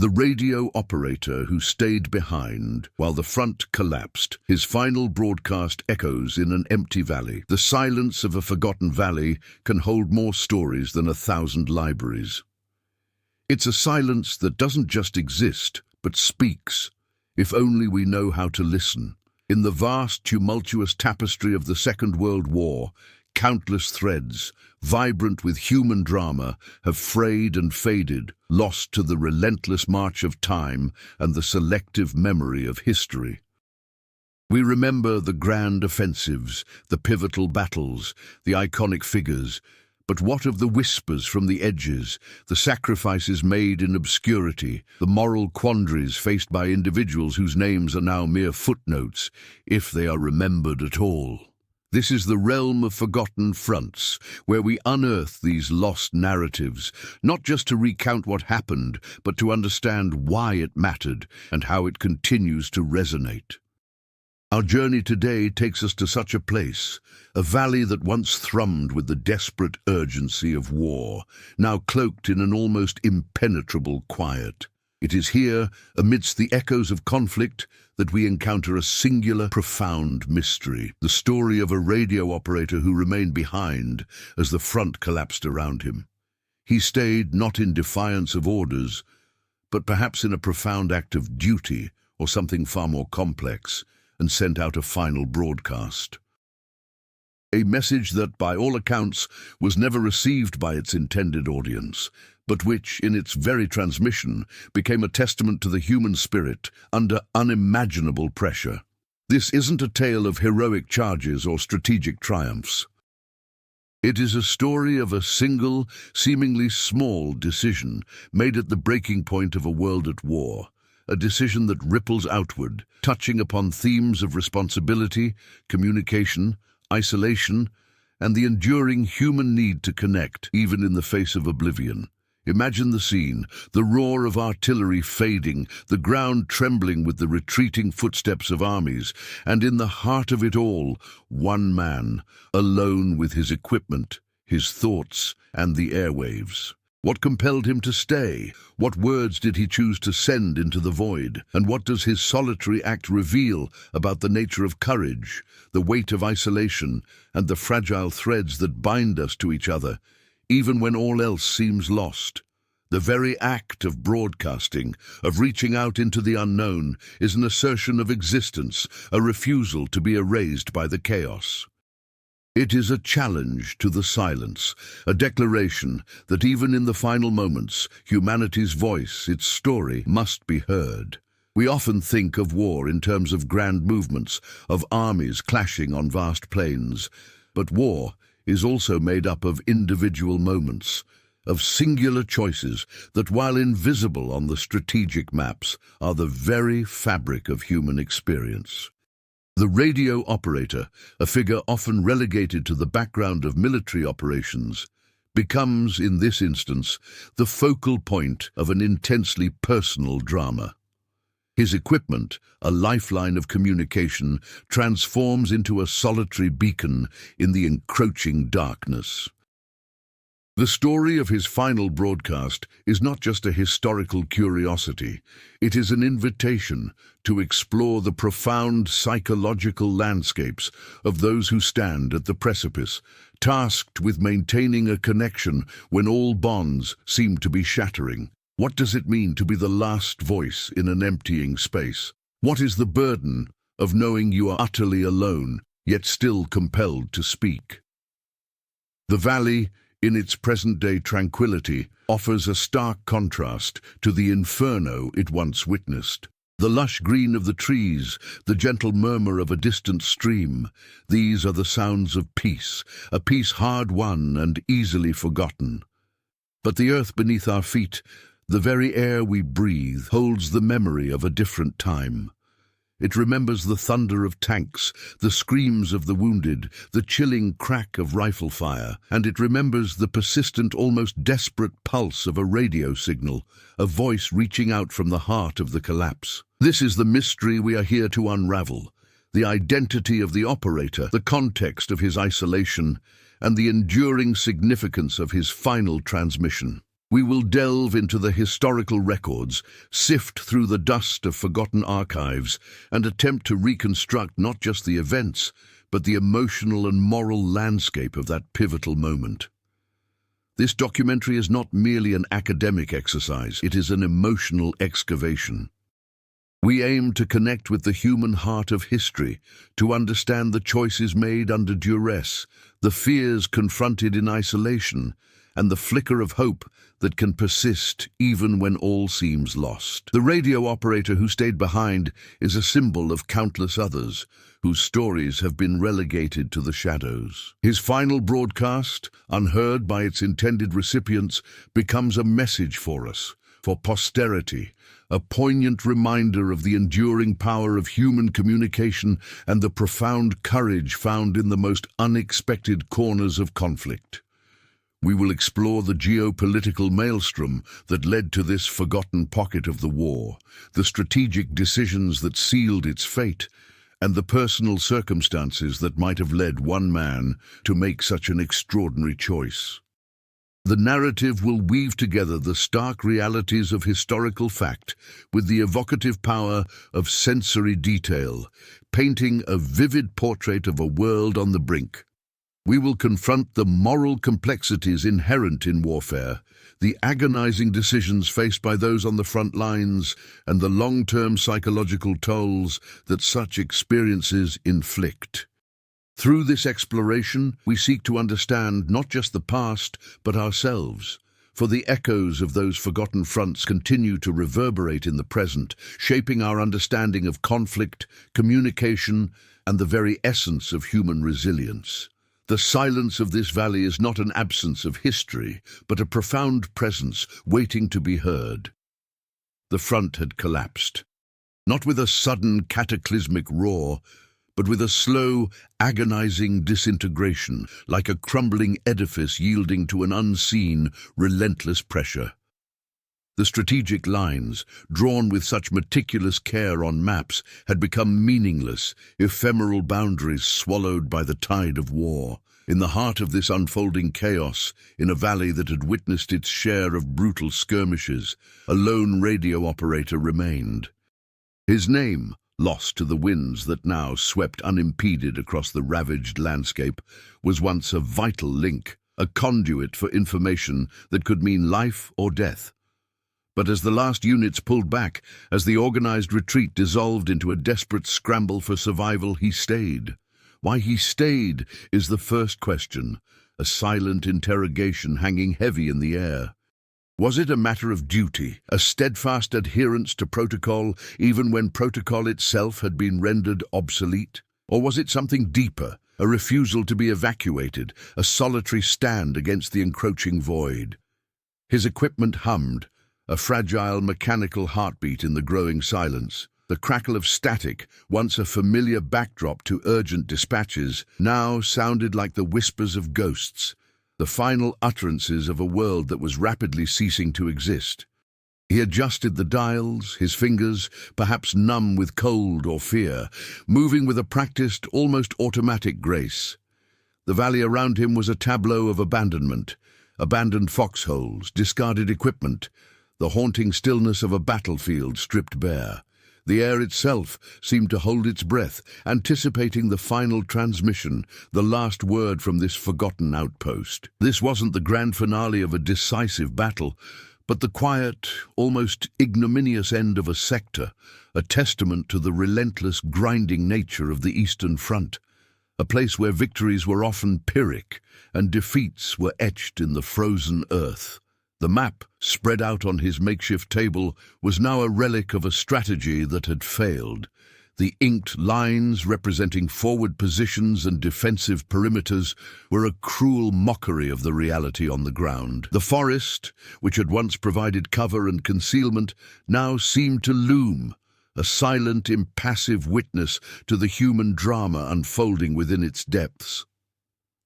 The radio operator who stayed behind while the front collapsed. His final broadcast echoes in an empty valley. The silence of a forgotten valley can hold more stories than 1,000 libraries. It's a silence that doesn't just exist, but speaks, if only we know how to listen. In the vast, tumultuous tapestry of the Second World War, countless threads, vibrant with human drama, have frayed and faded, lost to the relentless march of time and the selective memory of history. We remember the grand offensives, the pivotal battles, the iconic figures, but what of the whispers from the edges, the sacrifices made in obscurity, the moral quandaries faced by individuals whose names are now mere footnotes, if they are remembered at all? This is the realm of forgotten fronts, where we unearth these lost narratives, not just to recount what happened, but to understand why it mattered and how it continues to resonate. Our journey today takes us to such a place, a valley that once thrummed with the desperate urgency of war, now cloaked in an almost impenetrable quiet. It is here, amidst the echoes of conflict, that we encounter a singular, profound mystery, the story of a radio operator who remained behind as the front collapsed around him. He stayed not in defiance of orders, but perhaps in a profound act of duty or something far more complex, and sent out a final broadcast. A message that, by all accounts, was never received by its intended audience, but which, in its very transmission, became a testament to the human spirit under unimaginable pressure. This isn't a tale of heroic charges or strategic triumphs. It is a story of a single, seemingly small decision made at the breaking point of a world at war, a decision that ripples outward, touching upon themes of responsibility, communication, isolation, and the enduring human need to connect, even in the face of oblivion. Imagine the scene, the roar of artillery fading, the ground trembling with the retreating footsteps of armies, and in the heart of it all, one man, alone with his equipment, his thoughts, and the airwaves. What compelled him to stay? What words did he choose to send into the void? And what does his solitary act reveal about the nature of courage, the weight of isolation, and the fragile threads that bind us to each other, even when all else seems lost? The very act of broadcasting, of reaching out into the unknown, is an assertion of existence, a refusal to be erased by the chaos. It is a challenge to the silence, a declaration that even in the final moments, humanity's voice, its story, must be heard. We often think of war in terms of grand movements, of armies clashing on vast plains, but war is also made up of individual moments, of singular choices that, while invisible on the strategic maps, are the very fabric of human experience. The radio operator, a figure often relegated to the background of military operations, becomes, in this instance, the focal point of an intensely personal drama. His equipment, a lifeline of communication, transforms into a solitary beacon in the encroaching darkness. The story of his final broadcast is not just a historical curiosity. It is an invitation to explore the profound psychological landscapes of those who stand at the precipice, tasked with maintaining a connection when all bonds seem to be shattering. What does it mean to be the last voice in an emptying space? What is the burden of knowing you are utterly alone, yet still compelled to speak? The valley, in its present-day tranquility, offers a stark contrast to the inferno it once witnessed. The lush green of the trees, the gentle murmur of a distant stream, these are the sounds of peace, a peace hard-won and easily forgotten. But the earth beneath our feet, the very air we breathe, holds the memory of a different time. It remembers the thunder of tanks, the screams of the wounded, the chilling crack of rifle fire, and it remembers the persistent, almost desperate pulse of a radio signal, a voice reaching out from the heart of the collapse. This is the mystery we are here to unravel, the identity of the operator, the context of his isolation, and the enduring significance of his final transmission. We will delve into the historical records, sift through the dust of forgotten archives, and attempt to reconstruct not just the events, but the emotional and moral landscape of that pivotal moment. This documentary is not merely an academic exercise, it is an emotional excavation. We aim to connect with the human heart of history, to understand the choices made under duress, the fears confronted in isolation, and the flicker of hope that can persist even when all seems lost. The radio operator who stayed behind is a symbol of countless others whose stories have been relegated to the shadows. His final broadcast, unheard by its intended recipients, becomes a message for us, for posterity, a poignant reminder of the enduring power of human communication and the profound courage found in the most unexpected corners of conflict. We will explore the geopolitical maelstrom that led to this forgotten pocket of the war, the strategic decisions that sealed its fate, and the personal circumstances that might have led one man to make such an extraordinary choice. The narrative will weave together the stark realities of historical fact with the evocative power of sensory detail, painting a vivid portrait of a world on the brink. We will confront the moral complexities inherent in warfare, the agonizing decisions faced by those on the front lines, and the long-term psychological tolls that such experiences inflict. Through this exploration, we seek to understand not just the past, but ourselves, for the echoes of those forgotten fronts continue to reverberate in the present, shaping our understanding of conflict, communication, and the very essence of human resilience. The silence of this valley is not an absence of history, but a profound presence waiting to be heard. The front had collapsed, not with a sudden cataclysmic roar, but with a slow, agonizing disintegration, like a crumbling edifice yielding to an unseen, relentless pressure. The strategic lines, drawn with such meticulous care on maps, had become meaningless, ephemeral boundaries swallowed by the tide of war. In the heart of this unfolding chaos, in a valley that had witnessed its share of brutal skirmishes, a lone radio operator remained. His name, lost to the winds that now swept unimpeded across the ravaged landscape, was once a vital link, a conduit for information that could mean life or death. But as the last units pulled back, as the organized retreat dissolved into a desperate scramble for survival, he stayed. Why he stayed is the first question, a silent interrogation hanging heavy in the air. Was it a matter of duty, a steadfast adherence to protocol, even when protocol itself had been rendered obsolete? Or was it something deeper, a refusal to be evacuated, a solitary stand against the encroaching void? His equipment hummed, a fragile mechanical heartbeat in the growing silence. The crackle of static, once a familiar backdrop to urgent dispatches, now sounded like the whispers of ghosts, the final utterances of a world that was rapidly ceasing to exist. He adjusted the dials, his fingers, perhaps numb with cold or fear, moving with a practiced, almost automatic grace. The valley around him was a tableau of abandonment, abandoned foxholes, discarded equipment, the haunting stillness of a battlefield stripped bare. The air itself seemed to hold its breath, anticipating the final transmission, the last word from this forgotten outpost. This wasn't the grand finale of a decisive battle, but the quiet, almost ignominious end of a sector, a testament to the relentless, grinding nature of the Eastern Front, a place where victories were often Pyrrhic and defeats were etched in the frozen earth. The map, spread out on his makeshift table, was now a relic of a strategy that had failed. The inked lines representing forward positions and defensive perimeters were a cruel mockery of the reality on the ground. The forest, which had once provided cover and concealment, now seemed to loom, a silent, impassive witness to the human drama unfolding within its depths.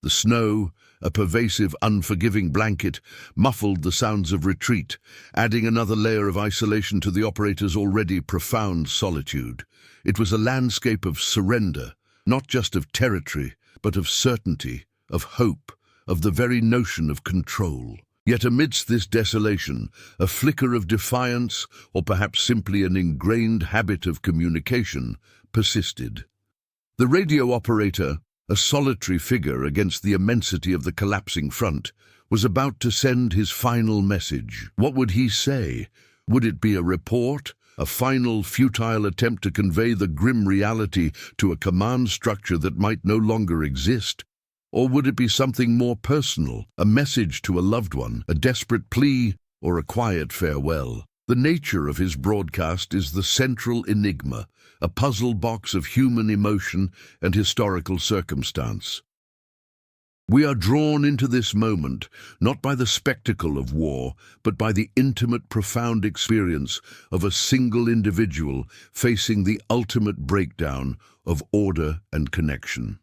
The snow, a pervasive, unforgiving blanket, muffled the sounds of retreat, adding another layer of isolation to the operator's already profound solitude. It was a landscape of surrender, not just of territory, but of certainty, of hope, of the very notion of control. Yet amidst this desolation, a flicker of defiance, or perhaps simply an ingrained habit of communication, persisted. The radio operator, a solitary figure against the immensity of the collapsing front, was about to send his final message. What would he say? Would it be a report? A final, futile attempt to convey the grim reality to a command structure that might no longer exist? Or would it be something more personal, a message to a loved one, a desperate plea, or a quiet farewell? The nature of his broadcast is the central enigma, a puzzle box of human emotion and historical circumstance. We are drawn into this moment, not by the spectacle of war, but by the intimate, profound experience of a single individual facing the ultimate breakdown of order and connection.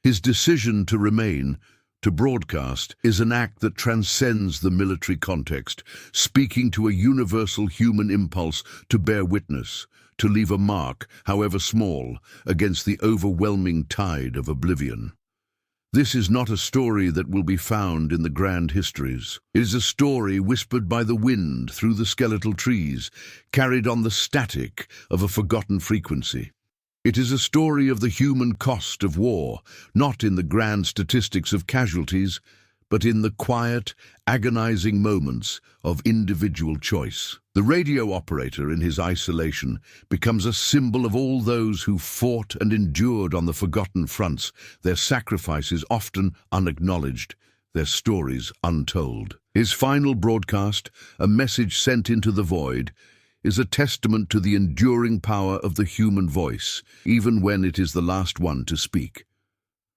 His decision to remain, to broadcast, is an act that transcends the military context, speaking to a universal human impulse to bear witness, to leave a mark, however small, against the overwhelming tide of oblivion. This is not a story that will be found in the grand histories. It is a story whispered by the wind through the skeletal trees, carried on the static of a forgotten frequency. It is a story of the human cost of war, not in the grand statistics of casualties, but in the quiet, agonizing moments of individual choice. The radio operator, in his isolation, becomes a symbol of all those who fought and endured on the forgotten fronts, their sacrifices often unacknowledged, their stories untold. His final broadcast, a message sent into the void, is a testament to the enduring power of the human voice, even when it is the last one to speak.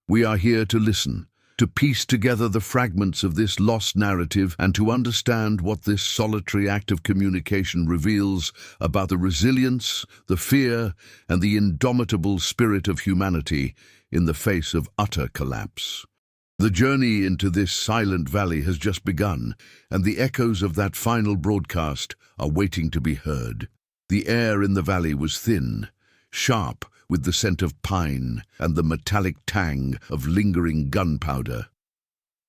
We are here to listen, to piece together the fragments of this lost narrative and to understand what this solitary act of communication reveals about the resilience, the fear, and the indomitable spirit of humanity in the face of utter collapse. The journey into this silent valley has just begun, and the echoes of that final broadcast are waiting to be heard. The air in the valley was thin, sharp with the scent of pine and the metallic tang of lingering gunpowder.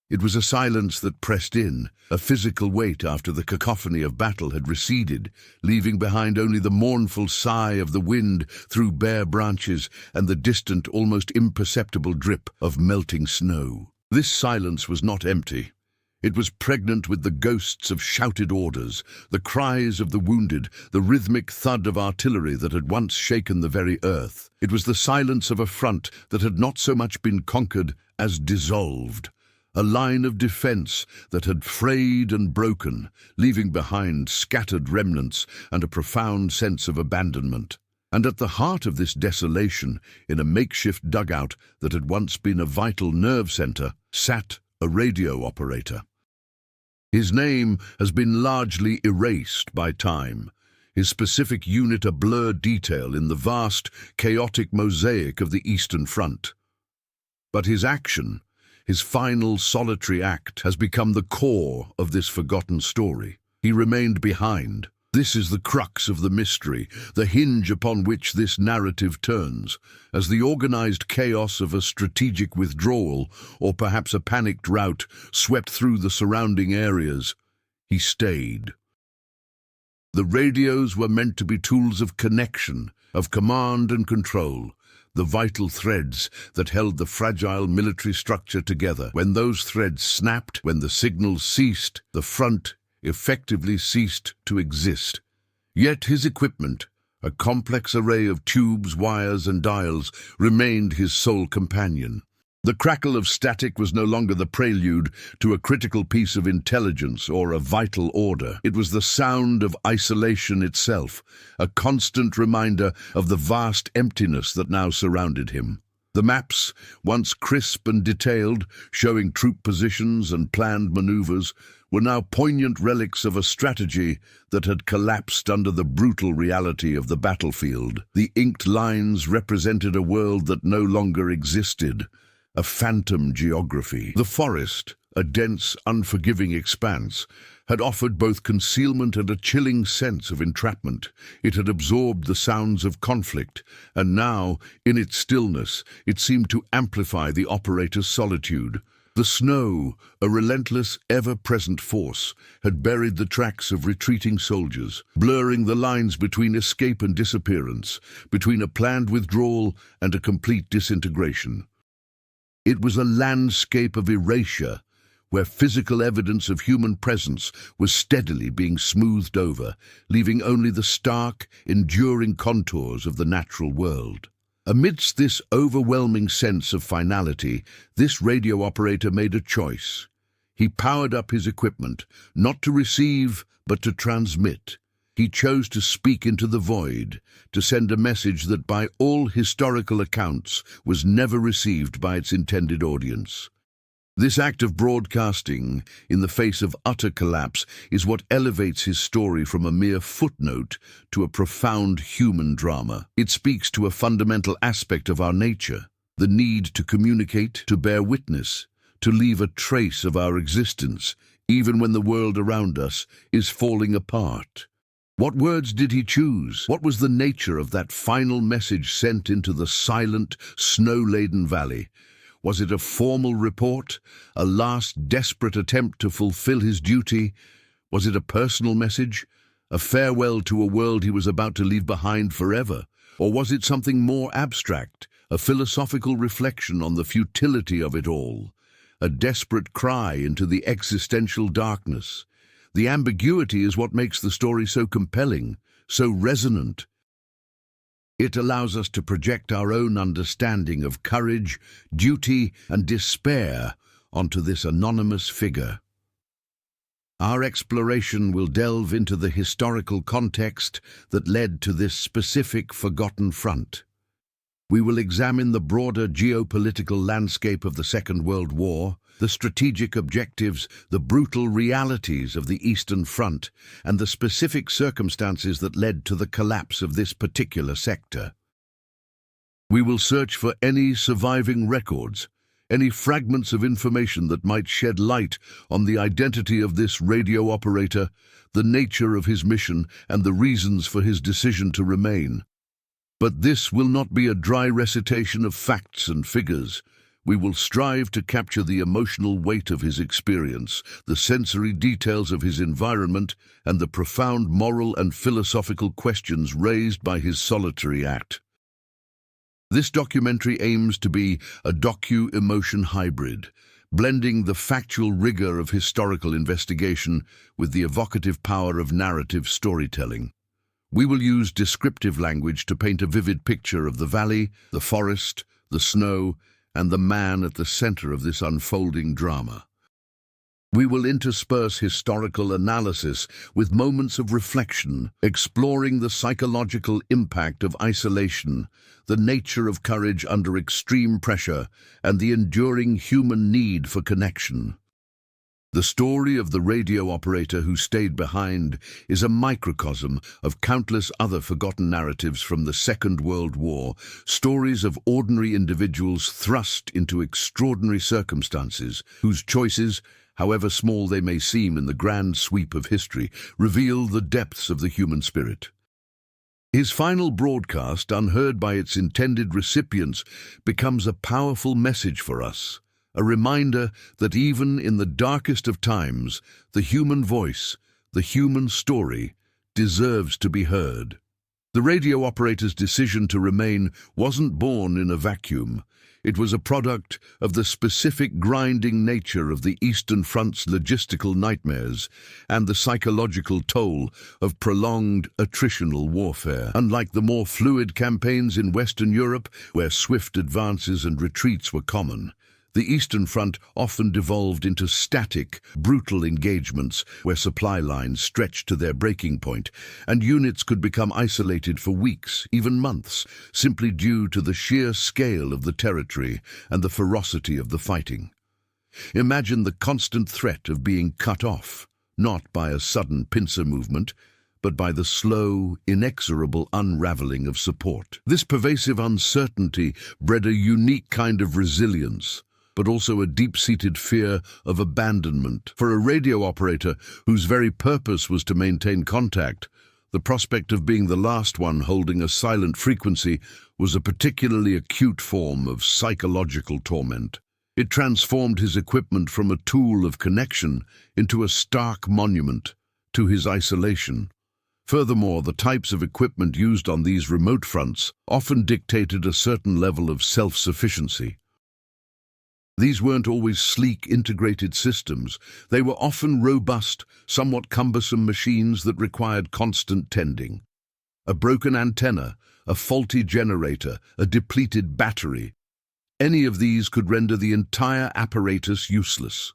It was a silence that pressed in, a physical weight after the cacophony of battle had receded, leaving behind only the mournful sigh of the wind through bare branches and the distant, almost imperceptible drip of melting snow. This silence was not empty. It was pregnant with the ghosts of shouted orders, the cries of the wounded, the rhythmic thud of artillery that had once shaken the very earth. It was the silence of a front that had not so much been conquered as dissolved, a line of defense that had frayed and broken, leaving behind scattered remnants and a profound sense of abandonment. And at the heart of this desolation, in a makeshift dugout that had once been a vital nerve center, sat a radio operator. His name has been largely erased by time, his specific unit a blurred detail in the vast, chaotic mosaic of the Eastern Front. But his action, his final solitary act, has become the core of this forgotten story. He remained behind. This is the crux of the mystery, the hinge upon which this narrative turns, as the organized chaos of a strategic withdrawal, or perhaps a panicked rout, swept through the surrounding areas. He stayed. The radios were meant to be tools of connection, of command and control, the vital threads that held the fragile military structure together. When those threads snapped, when the signals ceased, the front effectively ceased to exist. Yet his equipment, a complex array of tubes, wires, and dials, remained his sole companion. The crackle of static was no longer the prelude to a critical piece of intelligence or a vital order. It was the sound of isolation itself, a constant reminder of the vast emptiness that now surrounded him. The maps, once crisp and detailed, showing troop positions and planned maneuvers, were now poignant relics of a strategy that had collapsed under the brutal reality of the battlefield. The inked lines represented a world that no longer existed, a phantom geography. The forest, a dense, unforgiving expanse, had offered both concealment and a chilling sense of entrapment. It had absorbed the sounds of conflict, and now, in its stillness, it seemed to amplify the operator's solitude. The snow, a relentless, ever-present force, had buried the tracks of retreating soldiers, blurring the lines between escape and disappearance, between a planned withdrawal and a complete disintegration. It was a landscape of erasure, where physical evidence of human presence was steadily being smoothed over, leaving only the stark, enduring contours of the natural world. Amidst this overwhelming sense of finality, this radio operator made a choice. He powered up his equipment, not to receive, but to transmit. He chose to speak into the void, to send a message that by all historical accounts was never received by its intended audience. This act of broadcasting, in the face of utter collapse, is what elevates his story from a mere footnote to a profound human drama. It speaks to a fundamental aspect of our nature, the need to communicate, to bear witness, to leave a trace of our existence, even when the world around us is falling apart. What words did he choose? What was the nature of that final message sent into the silent, snow-laden valley? Was it a formal report, a last desperate attempt to fulfill his duty? Was it a personal message, a farewell to a world he was about to leave behind forever? Or was it something more abstract, a philosophical reflection on the futility of it all, a desperate cry into the existential darkness? The ambiguity is what makes the story so compelling, so resonant. It allows us to project our own understanding of courage, duty, and despair onto this anonymous figure. Our exploration will delve into the historical context that led to this specific forgotten front. We will examine the broader geopolitical landscape of the Second World War, the strategic objectives, the brutal realities of the Eastern Front, and the specific circumstances that led to the collapse of this particular sector. We will search for any surviving records, any fragments of information that might shed light on the identity of this radio operator, the nature of his mission, and the reasons for his decision to remain. But this will not be a dry recitation of facts and figures. We will strive to capture the emotional weight of his experience, the sensory details of his environment, and the profound moral and philosophical questions raised by his solitary act. This documentary aims to be a docu-emotion hybrid, blending the factual rigor of historical investigation with the evocative power of narrative storytelling. We will use descriptive language to paint a vivid picture of the valley, the forest, the snow, and the man at the center of this unfolding drama. We will intersperse historical analysis with moments of reflection, exploring the psychological impact of isolation, the nature of courage under extreme pressure, and the enduring human need for connection. The story of the radio operator who stayed behind is a microcosm of countless other forgotten narratives from the Second World War, stories of ordinary individuals thrust into extraordinary circumstances, whose choices, however small they may seem in the grand sweep of history, reveal the depths of the human spirit. His final broadcast, unheard by its intended recipients, becomes a powerful message for us. A reminder that even in the darkest of times, the human voice, the human story, deserves to be heard. The radio operator's decision to remain wasn't born in a vacuum. It was a product of the specific grinding nature of the Eastern Front's logistical nightmares and the psychological toll of prolonged attritional warfare. Unlike the more fluid campaigns in Western Europe, where swift advances and retreats were common, the Eastern Front often devolved into static, brutal engagements where supply lines stretched to their breaking point, and units could become isolated for weeks, even months, simply due to the sheer scale of the territory and the ferocity of the fighting. Imagine the constant threat of being cut off, not by a sudden pincer movement, but by the slow, inexorable unraveling of support. This pervasive uncertainty bred a unique kind of resilience, but also a deep-seated fear of abandonment. For a radio operator whose very purpose was to maintain contact, the prospect of being the last one holding a silent frequency was a particularly acute form of psychological torment. It transformed his equipment from a tool of connection into a stark monument to his isolation. Furthermore, the types of equipment used on these remote fronts often dictated a certain level of self-sufficiency. These weren't always sleek, integrated systems. They were often robust, somewhat cumbersome machines that required constant tending. A broken antenna, a faulty generator, a depleted battery. Any of these could render the entire apparatus useless.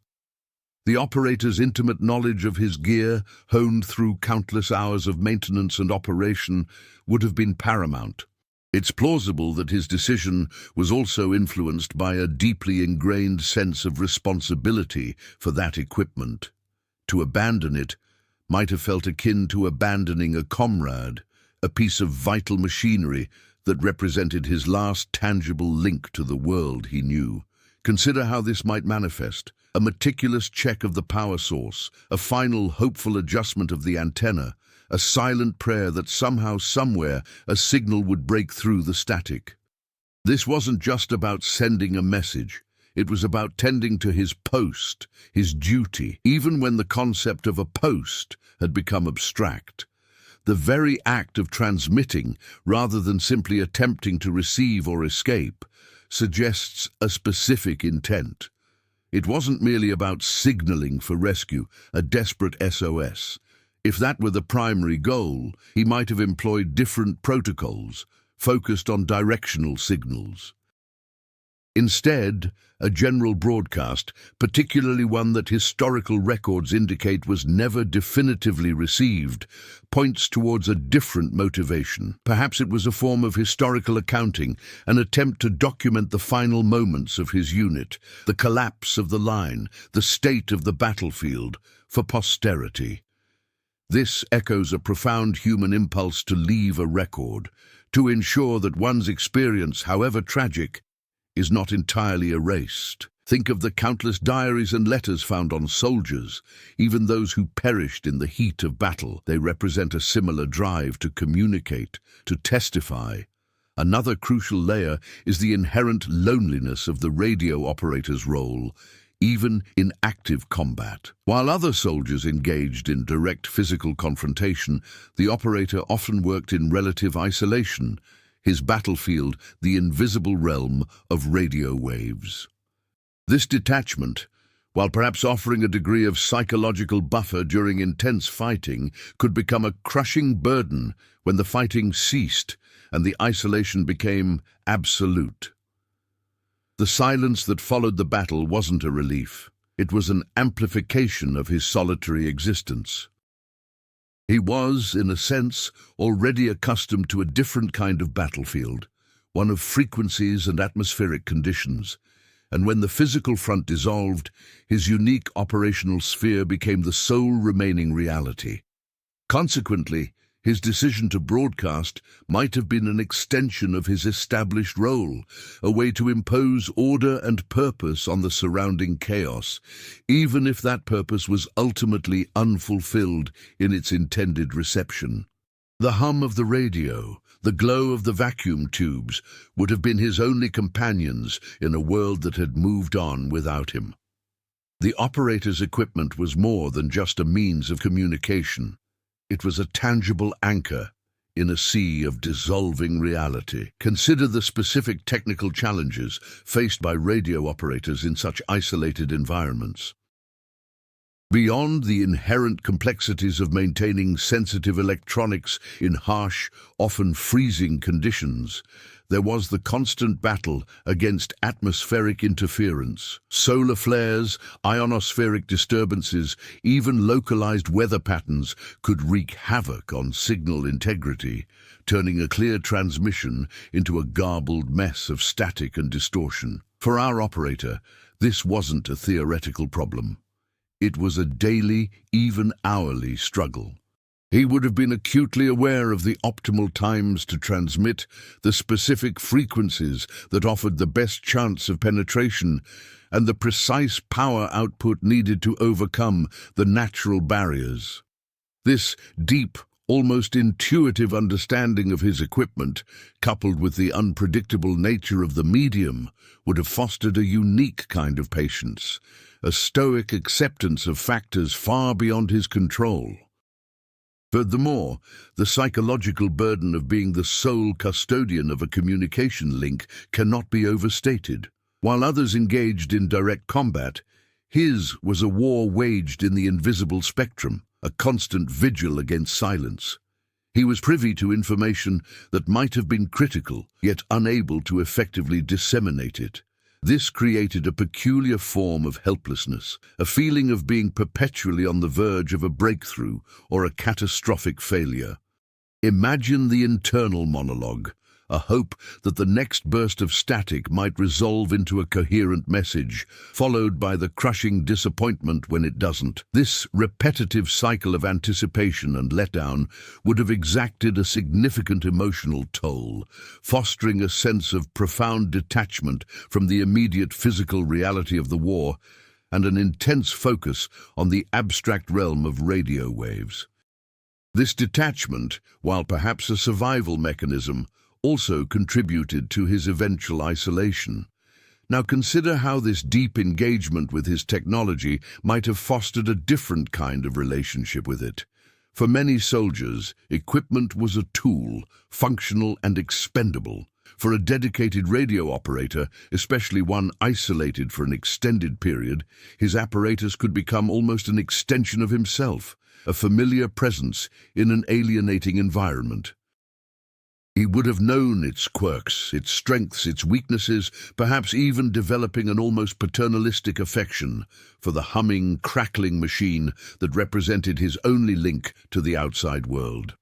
The operator's intimate knowledge of his gear, honed through countless hours of maintenance and operation, would have been paramount. It's plausible that his decision was also influenced by a deeply ingrained sense of responsibility for that equipment. To abandon it might have felt akin to abandoning a comrade, a piece of vital machinery that represented his last tangible link to the world he knew. Consider how this might manifest. A meticulous check of the power source, a final hopeful adjustment of the antenna, a silent prayer that somehow, somewhere, a signal would break through the static. This wasn't just about sending a message. It was about tending to his post, his duty, even when the concept of a post had become abstract. The very act of transmitting, rather than simply attempting to receive or escape, suggests a specific intent. It wasn't merely about signaling for rescue, a desperate SOS. If that were the primary goal, he might have employed different protocols, focused on directional signals. Instead, a general broadcast, particularly one that historical records indicate was never definitively received, points towards a different motivation. Perhaps it was a form of historical accounting, an attempt to document the final moments of his unit, the collapse of the line, the state of the battlefield, for posterity. This echoes a profound human impulse to leave a record, to ensure that one's experience, however tragic, is not entirely erased. Think of the countless diaries and letters found on soldiers, even those who perished in the heat of battle. They represent a similar drive to communicate, to testify. Another crucial layer is the inherent loneliness of the radio operator's role, even in active combat. While other soldiers engaged in direct physical confrontation, the operator often worked in relative isolation, his battlefield the invisible realm of radio waves. This detachment, while perhaps offering a degree of psychological buffer during intense fighting, could become a crushing burden when the fighting ceased and the isolation became absolute. The silence that followed the battle wasn't a relief. It was an amplification of his solitary existence. He was, in a sense, already accustomed to a different kind of battlefield, one of frequencies and atmospheric conditions, and when the physical front dissolved, his unique operational sphere became the sole remaining reality. Consequently, his decision to broadcast might have been an extension of his established role, a way to impose order and purpose on the surrounding chaos, even if that purpose was ultimately unfulfilled in its intended reception. The hum of the radio, the glow of the vacuum tubes, would have been his only companions in a world that had moved on without him. The operator's equipment was more than just a means of communication. It was a tangible anchor in a sea of dissolving reality. Consider the specific technical challenges faced by radio operators in such isolated environments. Beyond the inherent complexities of maintaining sensitive electronics in harsh, often freezing conditions, there was the constant battle against atmospheric interference. Solar flares, ionospheric disturbances, even localized weather patterns could wreak havoc on signal integrity, turning a clear transmission into a garbled mess of static and distortion. For our operator, this wasn't a theoretical problem. It was a daily, even hourly struggle. He would have been acutely aware of the optimal times to transmit, the specific frequencies that offered the best chance of penetration, and the precise power output needed to overcome the natural barriers. This deep, almost intuitive understanding of his equipment, coupled with the unpredictable nature of the medium, would have fostered a unique kind of patience, a stoic acceptance of factors far beyond his control. Furthermore, the psychological burden of being the sole custodian of a communication link cannot be overstated. While others engaged in direct combat, his was a war waged in the invisible spectrum, a constant vigil against silence. He was privy to information that might have been critical, yet unable to effectively disseminate it. This created a peculiar form of helplessness, a feeling of being perpetually on the verge of a breakthrough or a catastrophic failure. Imagine the internal monologue, a hope that the next burst of static might resolve into a coherent message, followed by the crushing disappointment when it doesn't. This repetitive cycle of anticipation and letdown would have exacted a significant emotional toll, fostering a sense of profound detachment from the immediate physical reality of the war and an intense focus on the abstract realm of radio waves. This detachment, while perhaps a survival mechanism, also contributed to his eventual isolation. Now consider how this deep engagement with his technology might have fostered a different kind of relationship with it. For many soldiers, equipment was a tool, functional and expendable. For a dedicated radio operator, especially one isolated for an extended period, his apparatus could become almost an extension of himself, a familiar presence in an alienating environment. He would have known its quirks, its strengths, its weaknesses, perhaps even developing an almost paternalistic affection for the humming, crackling machine that represented his only link to the outside world.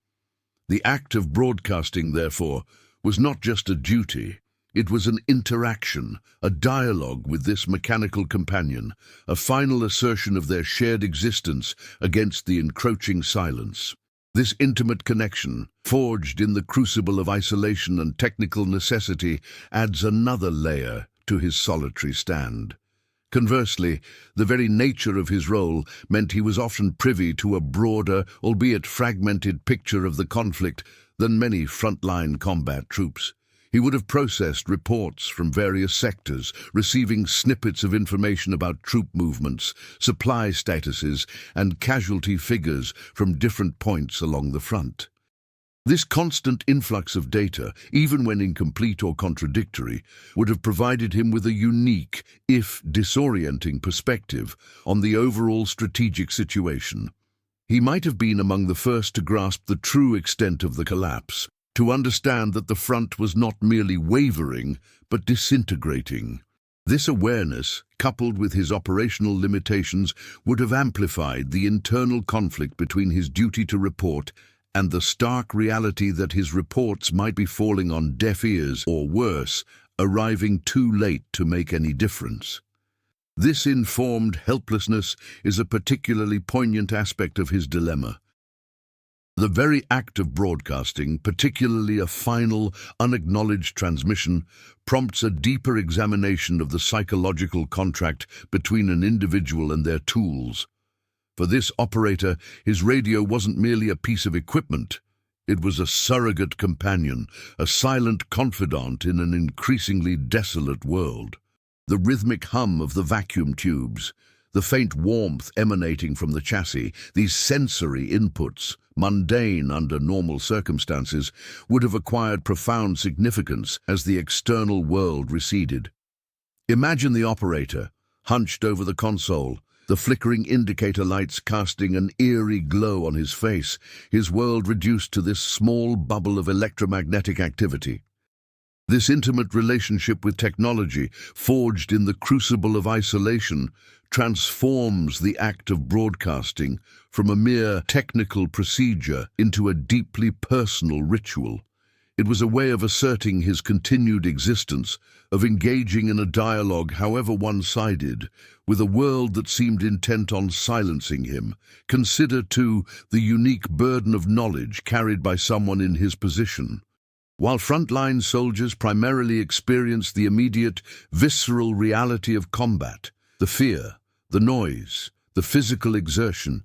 The act of broadcasting, therefore, was not just a duty. It was an interaction, a dialogue with this mechanical companion, a final assertion of their shared existence against the encroaching silence. This intimate connection, forged in the crucible of isolation and technical necessity, adds another layer to his solitary stand. Conversely, the very nature of his role meant he was often privy to a broader, albeit fragmented picture of the conflict than many frontline combat troops. He would have processed reports from various sectors, receiving snippets of information about troop movements, supply statuses, and casualty figures from different points along the front. This constant influx of data, even when incomplete or contradictory, would have provided him with a unique, if disorienting, perspective on the overall strategic situation. He might have been among the first to grasp the true extent of the collapse, to understand that the front was not merely wavering, but disintegrating. This awareness, coupled with his operational limitations, would have amplified the internal conflict between his duty to report and the stark reality that his reports might be falling on deaf ears, or worse, arriving too late to make any difference. This informed helplessness is a particularly poignant aspect of his dilemma. The very act of broadcasting, particularly a final, unacknowledged transmission, prompts a deeper examination of the psychological contract between an individual and their tools. For this operator, his radio wasn't merely a piece of equipment. It was a surrogate companion, a silent confidant in an increasingly desolate world. The rhythmic hum of the vacuum tubes, the faint warmth emanating from the chassis, these sensory inputs, mundane under normal circumstances, would have acquired profound significance as the external world receded. Imagine the operator, hunched over the console, the flickering indicator lights casting an eerie glow on his face, his world reduced to this small bubble of electromagnetic activity. This intimate relationship with technology, forged in the crucible of isolation, transforms the act of broadcasting from a mere technical procedure into a deeply personal ritual. It was a way of asserting his continued existence, of engaging in a dialogue, however one-sided, with a world that seemed intent on silencing him. Consider, too, the unique burden of knowledge carried by someone in his position. While frontline soldiers primarily experienced the immediate, visceral reality of combat, the fear, the noise, the physical exertion,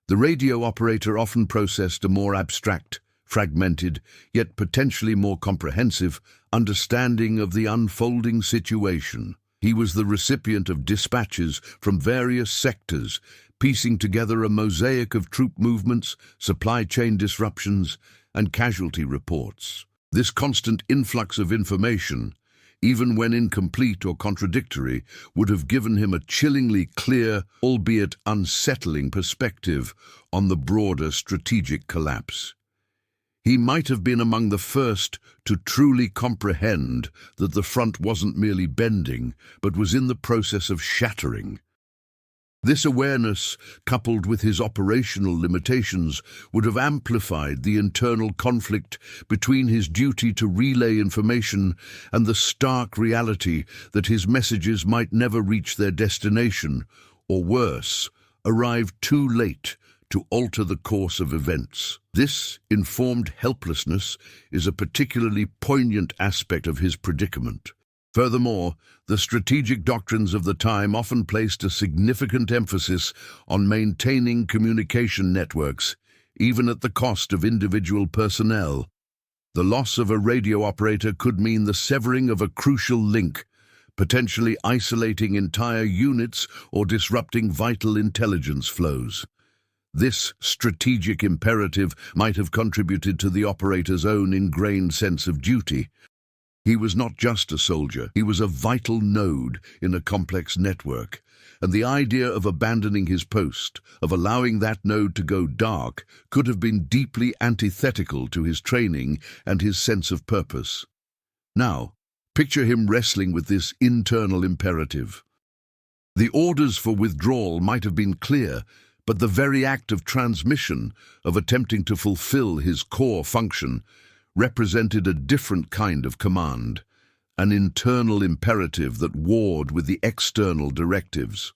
The radio operator often processed a more abstract, fragmented, yet potentially more comprehensive understanding of the unfolding situation. He was the recipient of dispatches from various sectors, piecing together a mosaic of troop movements, supply chain disruptions, and casualty reports. This constant influx of information, even when incomplete or contradictory, would have given him a chillingly clear, albeit unsettling perspective on the broader strategic collapse. He might have been among the first to truly comprehend that the front wasn't merely bending, but was in the process of shattering. This awareness, coupled with his operational limitations, would have amplified the internal conflict between his duty to relay information and the stark reality that his messages might never reach their destination, or worse, arrive too late to alter the course of events. This informed helplessness is a particularly poignant aspect of his predicament. Furthermore, the strategic doctrines of the time often placed a significant emphasis on maintaining communication networks, even at the cost of individual personnel. The loss of a radio operator could mean the severing of a crucial link, potentially isolating entire units or disrupting vital intelligence flows. This strategic imperative might have contributed to the operator's own ingrained sense of duty. He was not just a soldier, he was a vital node in a complex network, and the idea of abandoning his post, of allowing that node to go dark, could have been deeply antithetical to his training and his sense of purpose. Now, picture him wrestling with this internal imperative. The orders for withdrawal might have been clear, but the very act of transmission, of attempting to fulfill his core function, represented a different kind of command, an internal imperative that warred with the external directives.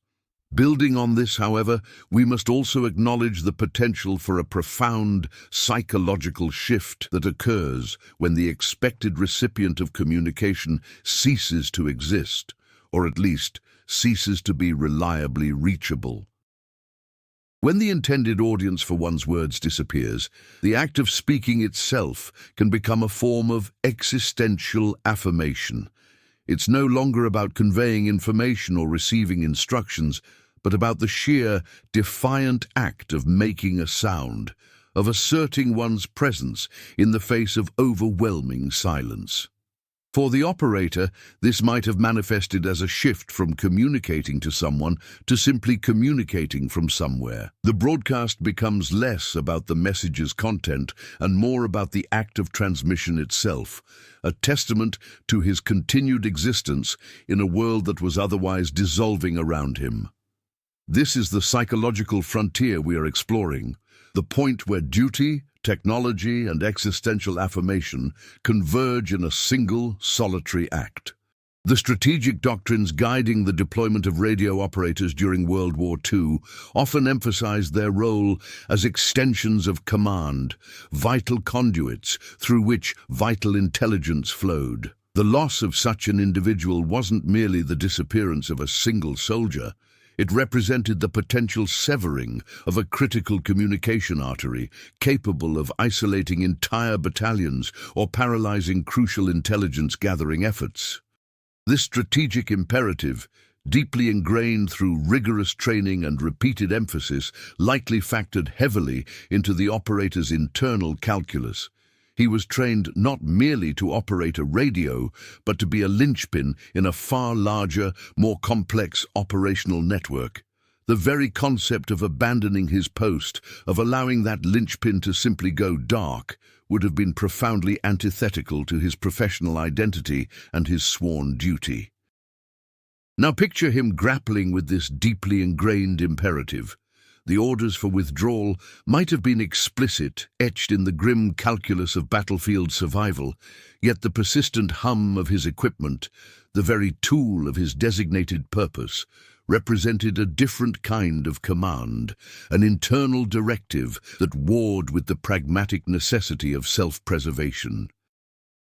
Building on this, however, we must also acknowledge the potential for a profound psychological shift that occurs when the expected recipient of communication ceases to exist, or at least ceases to be reliably reachable. When the intended audience for one's words disappears, the act of speaking itself can become a form of existential affirmation. It's no longer about conveying information or receiving instructions, but about the sheer, defiant act of making a sound, of asserting one's presence in the face of overwhelming silence. For the operator, this might have manifested as a shift from communicating to someone to simply communicating from somewhere. The broadcast becomes less about the message's content and more about the act of transmission itself, a testament to his continued existence in a world that was otherwise dissolving around him. This is the psychological frontier we are exploring, the point where duty, technology, and existential affirmation converge in a single, solitary act. The strategic doctrines guiding the deployment of radio operators during World War II often emphasized their role as extensions of command, vital conduits through which vital intelligence flowed. The loss of such an individual wasn't merely the disappearance of a single soldier. It represented the potential severing of a critical communication artery, capable of isolating entire battalions or paralyzing crucial intelligence-gathering efforts. This strategic imperative, deeply ingrained through rigorous training and repeated emphasis, likely factored heavily into the operator's internal calculus. He was trained not merely to operate a radio, but to be a linchpin in a far larger, more complex operational network. The very concept of abandoning his post, of allowing that linchpin to simply go dark, would have been profoundly antithetical to his professional identity and his sworn duty. Now picture him grappling with this deeply ingrained imperative. The orders for withdrawal might have been explicit, etched in the grim calculus of battlefield survival, yet the persistent hum of his equipment, the very tool of his designated purpose, represented a different kind of command, an internal directive that warred with the pragmatic necessity of self-preservation.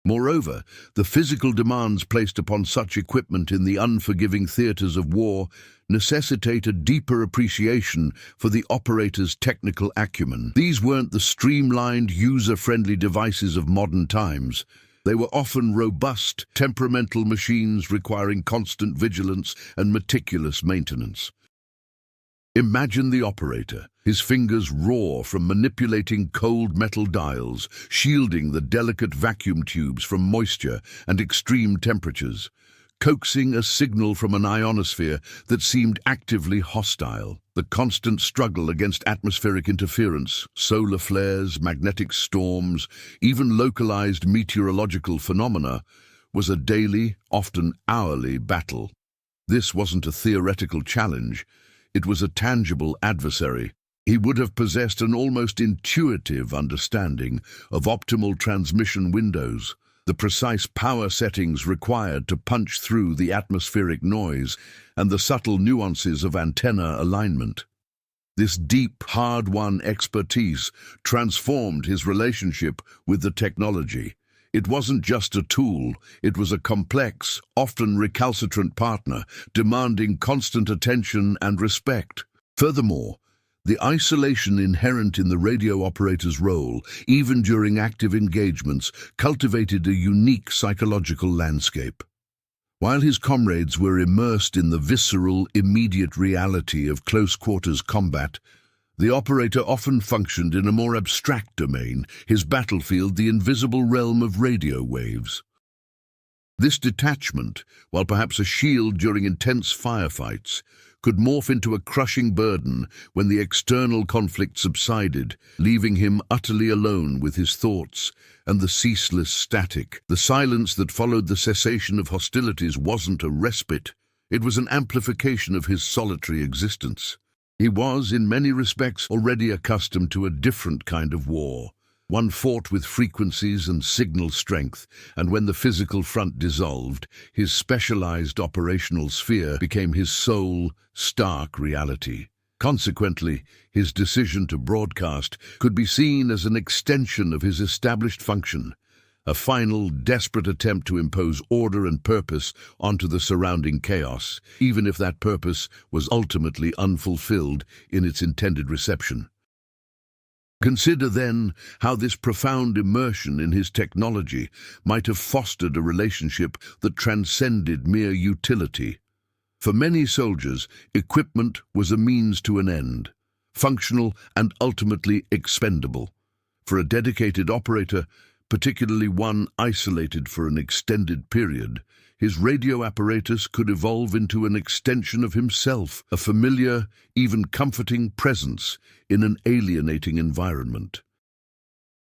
Moreover, the physical demands placed upon such equipment in the unforgiving theaters of war necessitate a deeper appreciation for the operator's technical acumen. These weren't the streamlined, user-friendly devices of modern times. They were often robust, temperamental machines requiring constant vigilance and meticulous maintenance. Imagine the operator, his fingers raw from manipulating cold metal dials, shielding the delicate vacuum tubes from moisture and extreme temperatures, coaxing a signal from an ionosphere that seemed actively hostile. The constant struggle against atmospheric interference, solar flares, magnetic storms, even localized meteorological phenomena, was a daily, often hourly battle. This wasn't a theoretical challenge. It was a tangible adversary. He would have possessed an almost intuitive understanding of optimal transmission windows, the precise power settings required to punch through the atmospheric noise, and the subtle nuances of antenna alignment. This deep, hard-won expertise transformed his relationship with the technology. It wasn't just a tool, it was a complex, often recalcitrant partner, demanding constant attention and respect. Furthermore, the isolation inherent in the radio operator's role, even during active engagements, cultivated a unique psychological landscape. While his comrades were immersed in the visceral, immediate reality of close-quarters combat, the operator often functioned in a more abstract domain, his battlefield the invisible realm of radio waves. This detachment, while perhaps a shield during intense firefights, could morph into a crushing burden when the external conflict subsided, leaving him utterly alone with his thoughts and the ceaseless static. The silence that followed the cessation of hostilities wasn't a respite, it was an amplification of his solitary existence. He was, in many respects, already accustomed to a different kind of war, one fought with frequencies and signal strength, and when the physical front dissolved, his specialized operational sphere became his sole, stark reality. Consequently, his decision to broadcast could be seen as an extension of his established function, a final, desperate attempt to impose order and purpose onto the surrounding chaos, even if that purpose was ultimately unfulfilled in its intended reception. Consider, then, how this profound immersion in his technology might have fostered a relationship that transcended mere utility. For many soldiers, equipment was a means to an end, functional and ultimately expendable. For a dedicated operator, particularly one isolated for an extended period, his radio apparatus could evolve into an extension of himself, a familiar, even comforting presence in an alienating environment.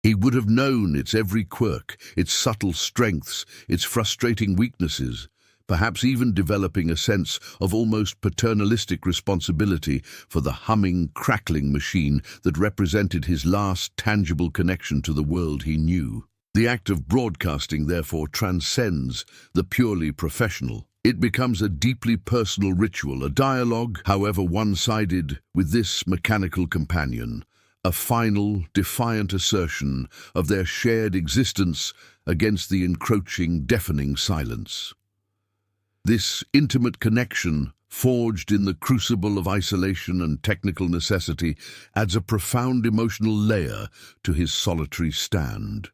He would have known its every quirk, its subtle strengths, its frustrating weaknesses, perhaps even developing a sense of almost paternalistic responsibility for the humming, crackling machine that represented his last tangible connection to the world he knew. The act of broadcasting, therefore, transcends the purely professional. It becomes a deeply personal ritual, a dialogue, however one-sided, with this mechanical companion, a final, defiant assertion of their shared existence against the encroaching, deafening silence. This intimate connection, forged in the crucible of isolation and technical necessity, adds a profound emotional layer to his solitary stand.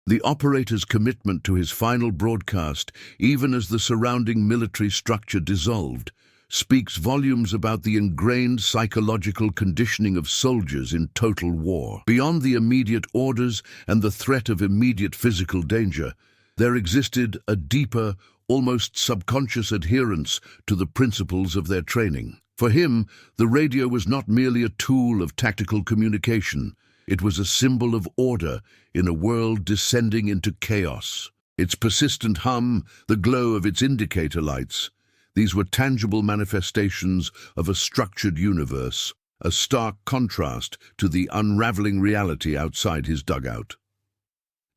The operator's commitment to his final broadcast, even as the surrounding military structure dissolved, speaks volumes about the ingrained psychological conditioning of soldiers in total war. Beyond the immediate orders and the threat of immediate physical danger, there existed a deeper, almost subconscious adherence to the principles of their training. For him, the radio was not merely a tool of tactical communication. It was a symbol of order in a world descending into chaos. Its persistent hum, the glow of its indicator lights, these were tangible manifestations of a structured universe, a stark contrast to the unraveling reality outside his dugout.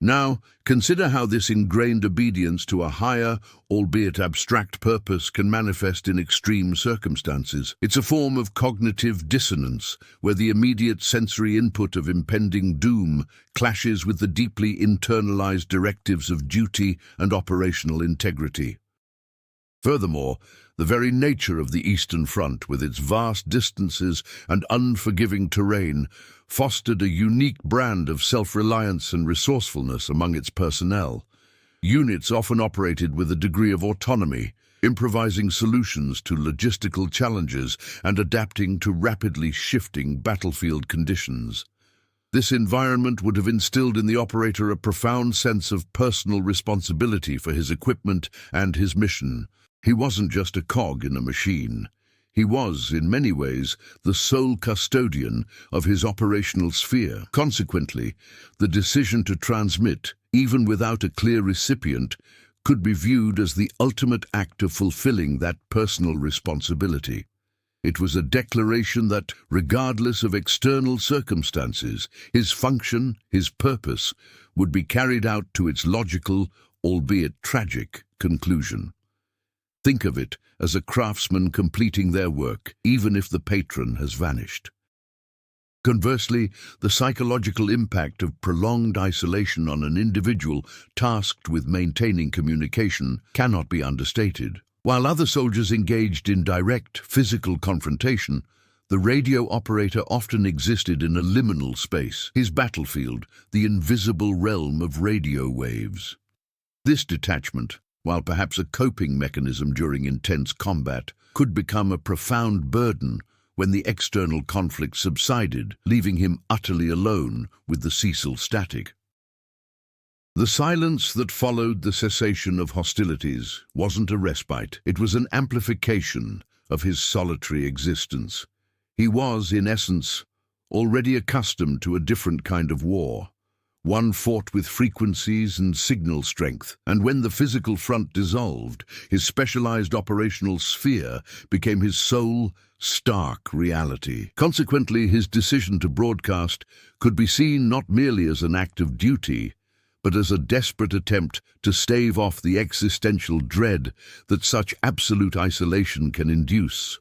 Now, consider how this ingrained obedience to a higher, albeit abstract purpose can manifest in extreme circumstances. It's a form of cognitive dissonance, where the immediate sensory input of impending doom clashes with the deeply internalized directives of duty and operational integrity. Furthermore, the very nature of the Eastern Front, with its vast distances and unforgiving terrain, fostered a unique brand of self-reliance and resourcefulness among its personnel. Units often operated with a degree of autonomy, improvising solutions to logistical challenges and adapting to rapidly shifting battlefield conditions. This environment would have instilled in the operator a profound sense of personal responsibility for his equipment and his mission. He wasn't just a cog in a machine. He was, in many ways, the sole custodian of his operational sphere. Consequently, the decision to transmit, even without a clear recipient, could be viewed as the ultimate act of fulfilling that personal responsibility. It was a declaration that, regardless of external circumstances, his function, his purpose, would be carried out to its logical, albeit tragic, conclusion. Think of it as a craftsman completing their work, even if the patron has vanished. Conversely, the psychological impact of prolonged isolation on an individual tasked with maintaining communication cannot be understated. While other soldiers engaged in direct physical confrontation, the radio operator often existed in a liminal space, his battlefield, the invisible realm of radio waves. This detachment, while perhaps a coping mechanism during intense combat, could become a profound burden when the external conflict subsided, leaving him utterly alone with the Cecil static. The silence that followed the cessation of hostilities wasn't a respite. It was an amplification of his solitary existence. He was, in essence, already accustomed to a different kind of war, one fought with frequencies and signal strength, and when the physical front dissolved, his specialized operational sphere became his sole, stark reality. Consequently, his decision to broadcast could be seen not merely as an act of duty, but as a desperate attempt to stave off the existential dread that such absolute isolation can induce.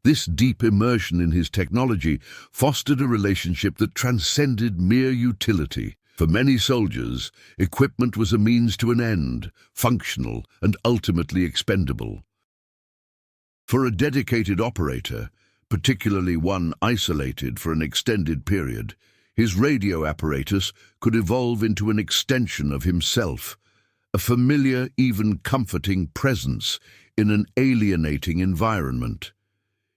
This deep immersion in his technology fostered a relationship that transcended mere utility. For many soldiers, equipment was a means to an end, functional and ultimately expendable. For a dedicated operator, particularly one isolated for an extended period, his radio apparatus could evolve into an extension of himself, a familiar, even comforting presence in an alienating environment.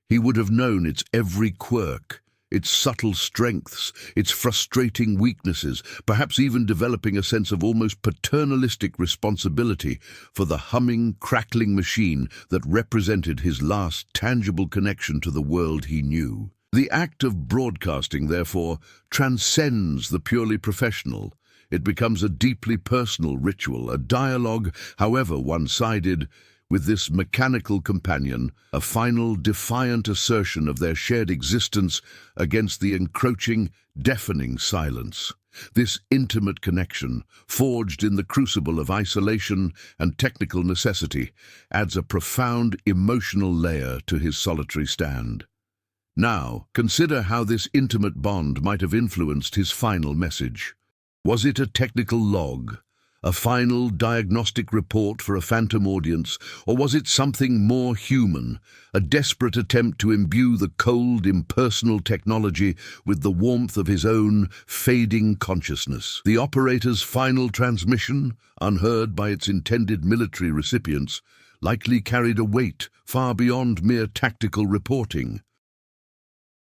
He would have known its every quirk, its subtle strengths, its frustrating weaknesses, perhaps even developing a sense of almost paternalistic responsibility for the humming, crackling machine that represented his last tangible connection to the world he knew. The act of broadcasting, therefore, transcends the purely professional. It becomes a deeply personal ritual, a dialogue, however one-sided, with this mechanical companion, a final, defiant assertion of their shared existence against the encroaching, deafening silence. This intimate connection, forged in the crucible of isolation and technical necessity, adds a profound emotional layer to his solitary stand. Now, consider how this intimate bond might have influenced his final message. Was it a technical log, a final diagnostic report for a phantom audience, or was it something more human, a desperate attempt to imbue the cold, impersonal technology with the warmth of his own fading consciousness? The operator's final transmission, unheard by its intended military recipients, likely carried a weight far beyond mere tactical reporting.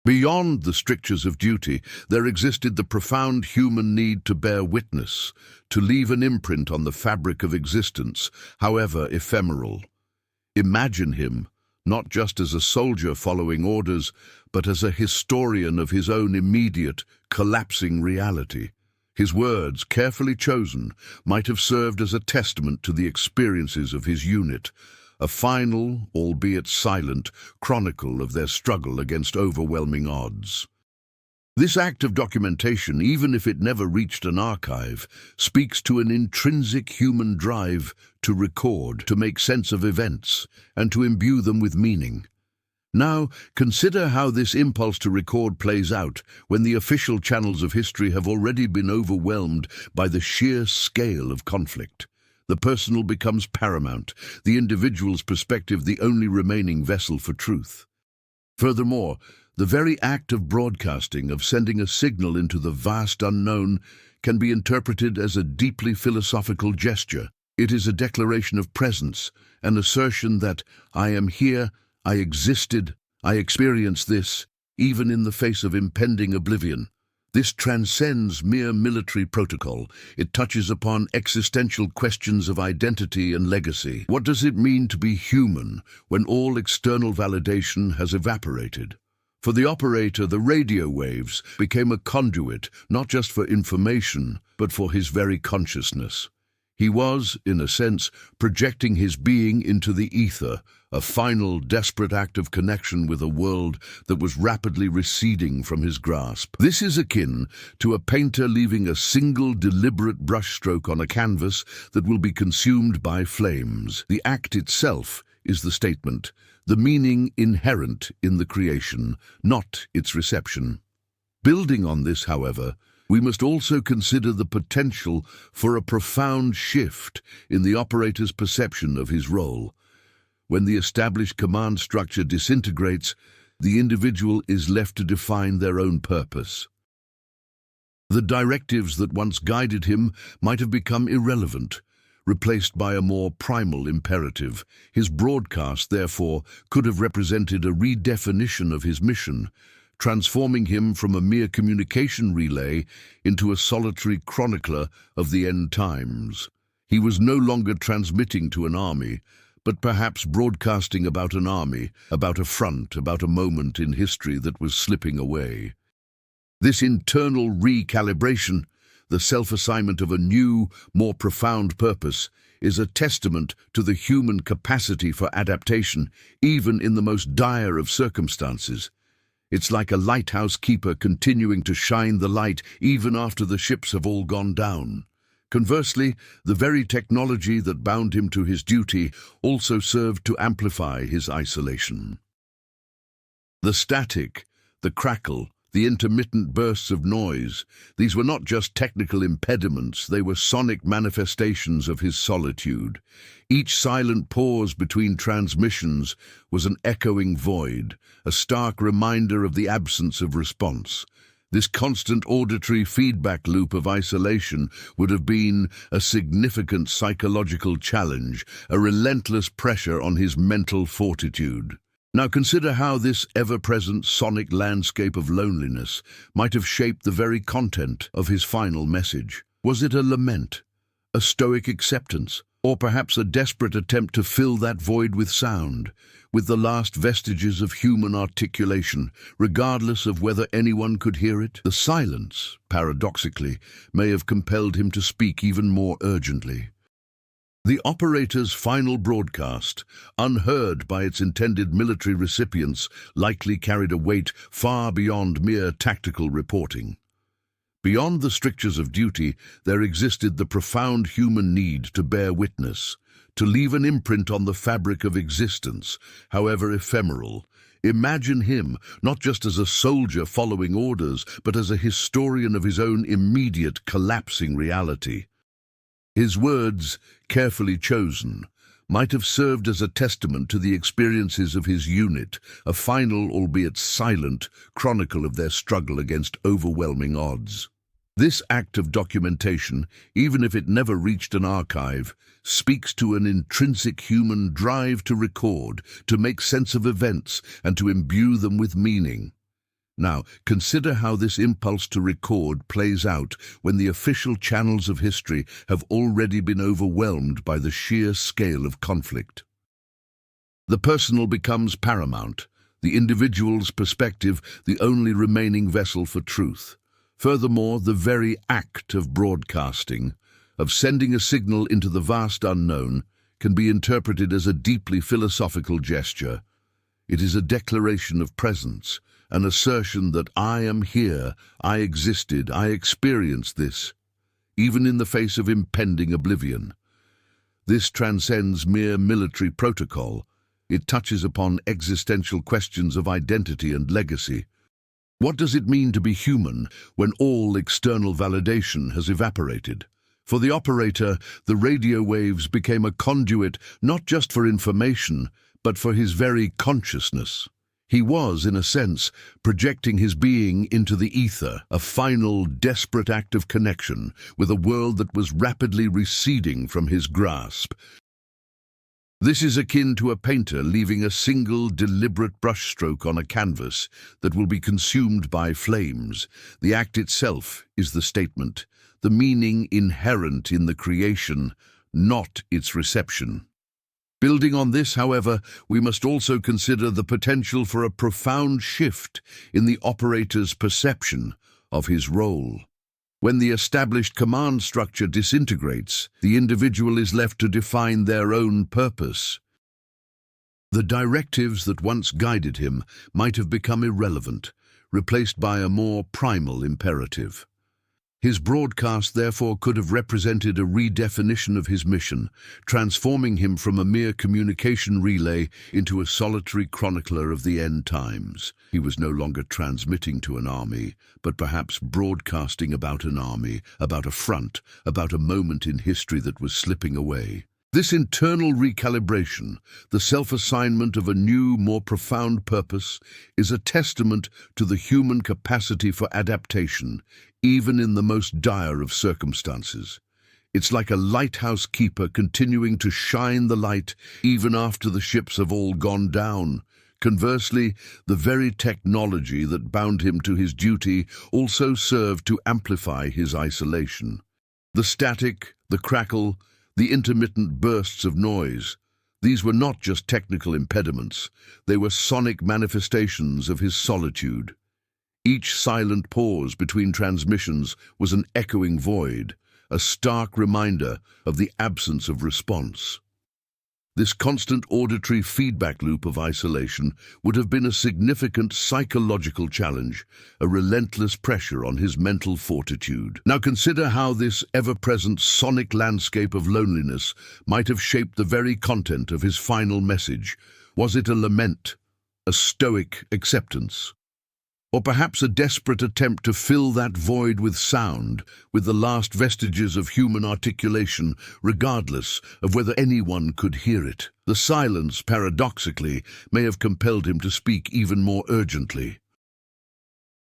Beyond the strictures of duty, there existed the profound human need to bear witness, to leave an imprint on the fabric of existence, however ephemeral. Imagine him, not just as a soldier following orders, but as a historian of his own immediate, collapsing reality. His words, carefully chosen, might have served as a testament to the experiences of his unit, a final, albeit silent, chronicle of their struggle against overwhelming odds. This act of documentation, even if it never reached an archive, speaks to an intrinsic human drive to record, to make sense of events, and to imbue them with meaning. Now, consider how this impulse to record plays out when the official channels of history have already been overwhelmed by the sheer scale of conflict. The personal becomes paramount, the individual's perspective the only remaining vessel for truth. Furthermore, the very act of broadcasting, of sending a signal into the vast unknown, can be interpreted as a deeply philosophical gesture. It is a declaration of presence, an assertion that I am here, I existed, I experienced this, even in the face of impending oblivion. This transcends mere military protocol. It touches upon existential questions of identity and legacy. What does it mean to be human when all external validation has evaporated? For the operator, the radio waves became a conduit, not just for information, but for his very consciousness. He was, in a sense, projecting his being into the ether, a final, desperate act of connection with a world that was rapidly receding from his grasp. This is akin to a painter leaving a single, deliberate brushstroke on a canvas that will be consumed by flames. The act itself is the statement, the meaning inherent in the creation, not its reception. Building on this, however, we must also consider the potential for a profound shift in the operator's perception of his role. When the established command structure disintegrates, the individual is left to define their own purpose. The directives that once guided him might have become irrelevant, replaced by a more primal imperative. His broadcast, therefore, could have represented a redefinition of his mission, transforming him from a mere communication relay into a solitary chronicler of the end times. He was no longer transmitting to an army, but perhaps broadcasting about an army, about a front, about a moment in history that was slipping away. This internal recalibration, the self-assignment of a new, more profound purpose, is a testament to the human capacity for adaptation, even in the most dire of circumstances. It's like a lighthouse keeper continuing to shine the light even after the ships have all gone down. Conversely, the very technology that bound him to his duty also served to amplify his isolation. The static, the crackle, the intermittent bursts of noise, these were not just technical impediments, they were sonic manifestations of his solitude. Each silent pause between transmissions was an echoing void, a stark reminder of the absence of response. This constant auditory feedback loop of isolation would have been a significant psychological challenge, a relentless pressure on his mental fortitude. Now consider how this ever-present sonic landscape of loneliness might have shaped the very content of his final message. Was it a lament, a stoic acceptance, or perhaps a desperate attempt to fill that void with sound, with the last vestiges of human articulation, regardless of whether anyone could hear it? The silence, paradoxically, may have compelled him to speak even more urgently. The operator's final broadcast, unheard by its intended military recipients, likely carried a weight far beyond mere tactical reporting. Beyond the strictures of duty, there existed the profound human need to bear witness, to leave an imprint on the fabric of existence, however ephemeral. Imagine him, not just as a soldier following orders, but as a historian of his own immediate collapsing reality. His words, carefully chosen, might have served as a testament to the experiences of his unit, a final, albeit silent, chronicle of their struggle against overwhelming odds. This act of documentation, even if it never reached an archive, speaks to an intrinsic human drive to record, to make sense of events, and to imbue them with meaning. Now, consider how this impulse to record plays out when the official channels of history have already been overwhelmed by the sheer scale of conflict. The personal becomes paramount, the individual's perspective the only remaining vessel for truth. Furthermore, the very act of broadcasting, of sending a signal into the vast unknown, can be interpreted as a deeply philosophical gesture. It is a declaration of presence, an assertion that I am here, I existed, I experienced this, even in the face of impending oblivion. This transcends mere military protocol. It touches upon existential questions of identity and legacy. What does it mean to be human when all external validation has evaporated? For the operator, the radio waves became a conduit not just for information, but for his very consciousness. He was, in a sense, projecting his being into the ether, a final, desperate act of connection with a world that was rapidly receding from his grasp. This is akin to a painter leaving a single, deliberate brushstroke on a canvas that will be consumed by flames. The act itself is the statement, the meaning inherent in the creation, not its reception. Building on this, however, we must also consider the potential for a profound shift in the operator's perception of his role. When the established command structure disintegrates, the individual is left to define their own purpose. The directives that once guided him might have become irrelevant, replaced by a more primal imperative. His broadcast, therefore, could have represented a redefinition of his mission, transforming him from a mere communication relay into a solitary chronicler of the end times. He was no longer transmitting to an army, but perhaps broadcasting about an army, about a front, about a moment in history that was slipping away. This internal recalibration, the self-assignment of a new, more profound purpose, is a testament to the human capacity for adaptation, even in the most dire of circumstances. It's like a lighthouse keeper continuing to shine the light even after the ships have all gone down. Conversely, the very technology that bound him to his duty also served to amplify his isolation. The static, the crackle, the intermittent bursts of noise, these were not just technical impediments, they were sonic manifestations of his solitude. Each silent pause between transmissions was an echoing void, a stark reminder of the absence of response. This constant auditory feedback loop of isolation would have been a significant psychological challenge, a relentless pressure on his mental fortitude. Now consider how this ever-present sonic landscape of loneliness might have shaped the very content of his final message. Was it a lament, a stoic acceptance? Or perhaps a desperate attempt to fill that void with sound, with the last vestiges of human articulation, regardless of whether anyone could hear it? The silence, paradoxically, may have compelled him to speak even more urgently.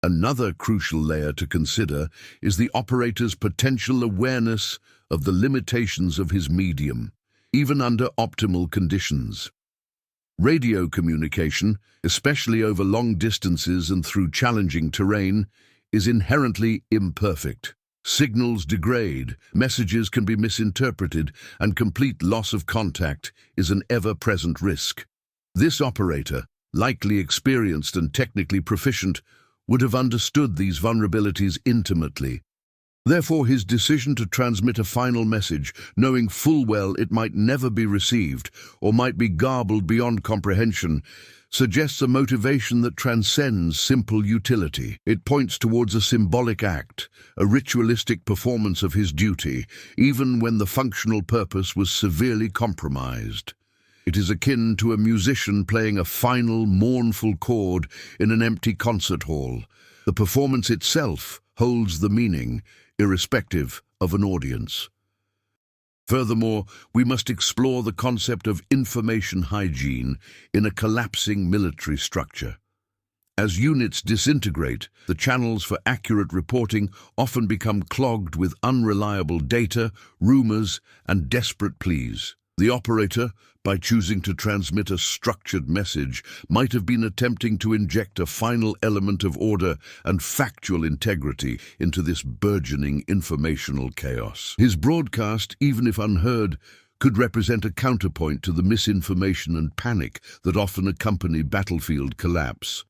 Another crucial layer to consider is the operator's potential awareness of the limitations of his medium, even under optimal conditions. Radio communication, especially over long distances and through challenging terrain, is inherently imperfect. Signals degrade, messages can be misinterpreted, and complete loss of contact is an ever-present risk. This operator, likely experienced and technically proficient, would have understood these vulnerabilities intimately. Therefore, his decision to transmit a final message, knowing full well it might never be received or might be garbled beyond comprehension, suggests a motivation that transcends simple utility. It points towards a symbolic act, a ritualistic performance of his duty, even when the functional purpose was severely compromised. It is akin to a musician playing a final, mournful chord in an empty concert hall. The performance itself holds the meaning, irrespective of an audience. Furthermore, we must explore the concept of information hygiene in a collapsing military structure. As units disintegrate, the channels for accurate reporting often become clogged with unreliable data, rumors, and desperate pleas. The operator, by choosing to transmit a structured message, might have been attempting to inject a final element of order and factual integrity into this burgeoning informational chaos. His broadcast, even if unheard, could represent a counterpoint to the misinformation and panic that often accompany battlefield collapse.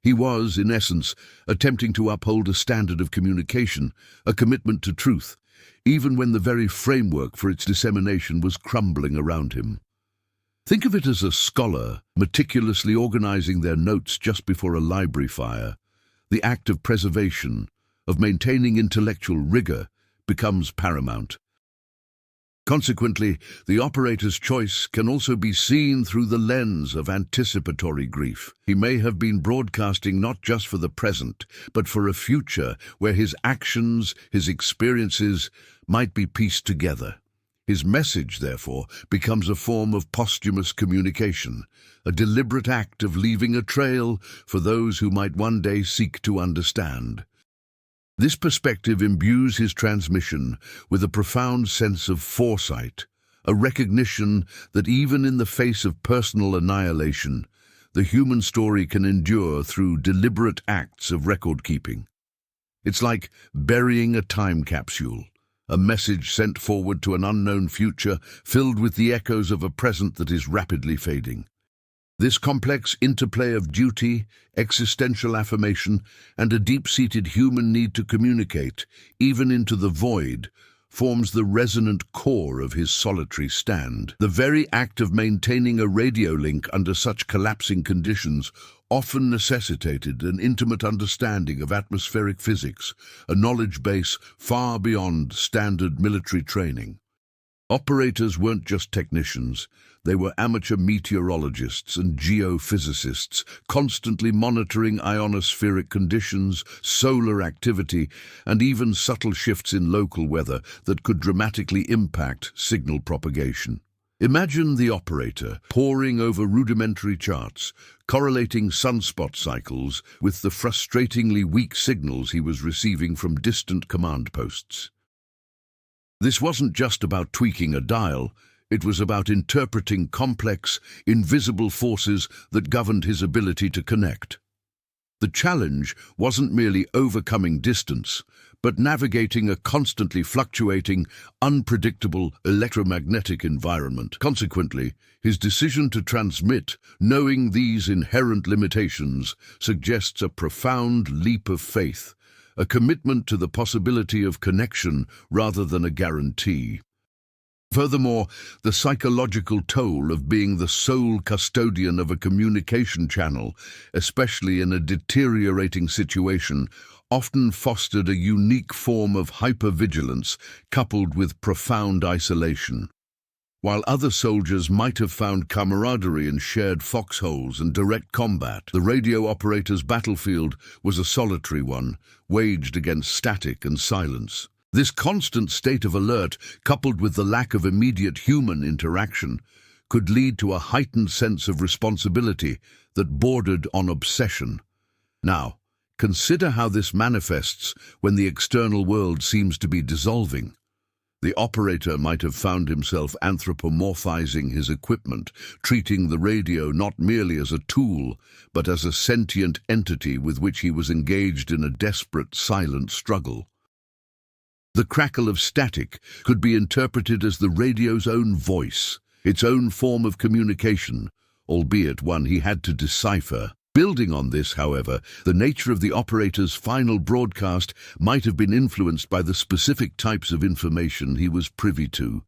He was, in essence, attempting to uphold a standard of communication, a commitment to truth, even when the very framework for its dissemination was crumbling around him. Think of it as a scholar meticulously organizing their notes just before a library fire. The act of preservation, of maintaining intellectual rigor, becomes paramount. Consequently, the operator's choice can also be seen through the lens of anticipatory grief. He may have been broadcasting not just for the present, but for a future where his actions, his experiences, might be pieced together. His message, therefore, becomes a form of posthumous communication, a deliberate act of leaving a trail for those who might one day seek to understand. This perspective imbues his transmission with a profound sense of foresight, a recognition that even in the face of personal annihilation, the human story can endure through deliberate acts of record-keeping. It's like burying a time capsule, a message sent forward to an unknown future filled with the echoes of a present that is rapidly fading. This complex interplay of duty, existential affirmation, and a deep-seated human need to communicate, even into the void, forms the resonant core of his solitary stand. The very act of maintaining a radio link under such collapsing conditions often necessitated an intimate understanding of atmospheric physics, a knowledge base far beyond standard military training. Operators weren't just technicians, they were amateur meteorologists and geophysicists, constantly monitoring ionospheric conditions, solar activity, and even subtle shifts in local weather that could dramatically impact signal propagation. Imagine the operator poring over rudimentary charts, correlating sunspot cycles with the frustratingly weak signals he was receiving from distant command posts. This wasn't just about tweaking a dial, it was about interpreting complex, invisible forces that governed his ability to connect. The challenge wasn't merely overcoming distance, but navigating a constantly fluctuating, unpredictable electromagnetic environment. Consequently, his decision to transmit, knowing these inherent limitations, suggests a profound leap of faith, a commitment to the possibility of connection rather than a guarantee. Furthermore, the psychological toll of being the sole custodian of a communication channel, especially in a deteriorating situation, often fostered a unique form of hypervigilance coupled with profound isolation. While other soldiers might have found camaraderie in shared foxholes and direct combat, the radio operator's battlefield was a solitary one, waged against static and silence. This constant state of alert, coupled with the lack of immediate human interaction, could lead to a heightened sense of responsibility that bordered on obsession. Now, consider how this manifests when the external world seems to be dissolving. The operator might have found himself anthropomorphizing his equipment, treating the radio not merely as a tool, but as a sentient entity with which he was engaged in a desperate, silent struggle. The crackle of static could be interpreted as the radio's own voice, its own form of communication, albeit one he had to decipher. Building on this, however, the nature of the operator's final broadcast might have been influenced by the specific types of information he was privy to.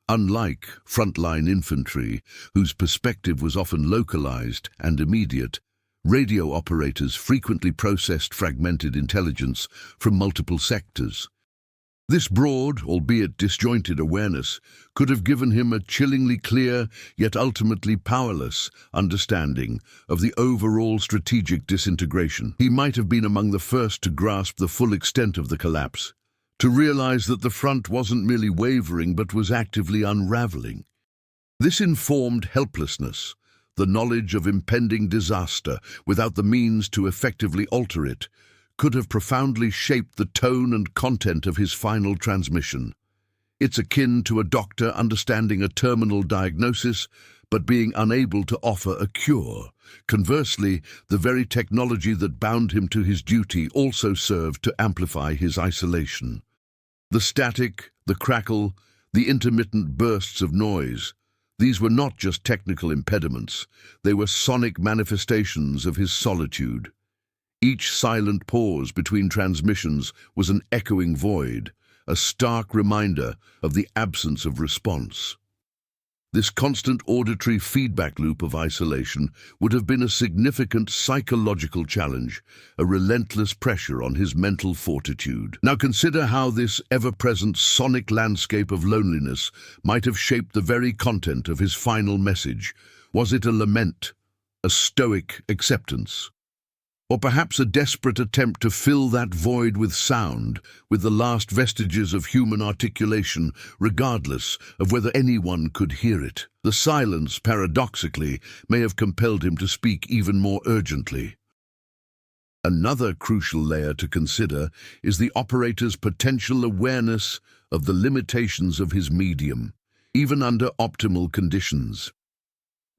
Unlike frontline infantry, whose perspective was often localized and immediate, radio operators frequently processed fragmented intelligence from multiple sectors. This broad, albeit disjointed awareness could have given him a chillingly clear, yet ultimately powerless, understanding of the overall strategic disintegration. He might have been among the first to grasp the full extent of the collapse, to realize that the front wasn't merely wavering but was actively unraveling. This informed helplessness, the knowledge of impending disaster without the means to effectively alter it, could have profoundly shaped the tone and content of his final transmission. It's akin to a doctor understanding a terminal diagnosis, but being unable to offer a cure. Conversely, the very technology that bound him to his duty also served to amplify his isolation. The static, the crackle, the intermittent bursts of noise, these were not just technical impediments, they were sonic manifestations of his solitude. Each silent pause between transmissions was an echoing void, a stark reminder of the absence of response. This constant auditory feedback loop of isolation would have been a significant psychological challenge, a relentless pressure on his mental fortitude. Now consider how this ever-present sonic landscape of loneliness might have shaped the very content of his final message. Was it a lament, a stoic acceptance, or perhaps a desperate attempt to fill that void with sound, with the last vestiges of human articulation, regardless of whether anyone could hear it? The silence, paradoxically, may have compelled him to speak even more urgently. Another crucial layer to consider is the operator's potential awareness of the limitations of his medium, even under optimal conditions.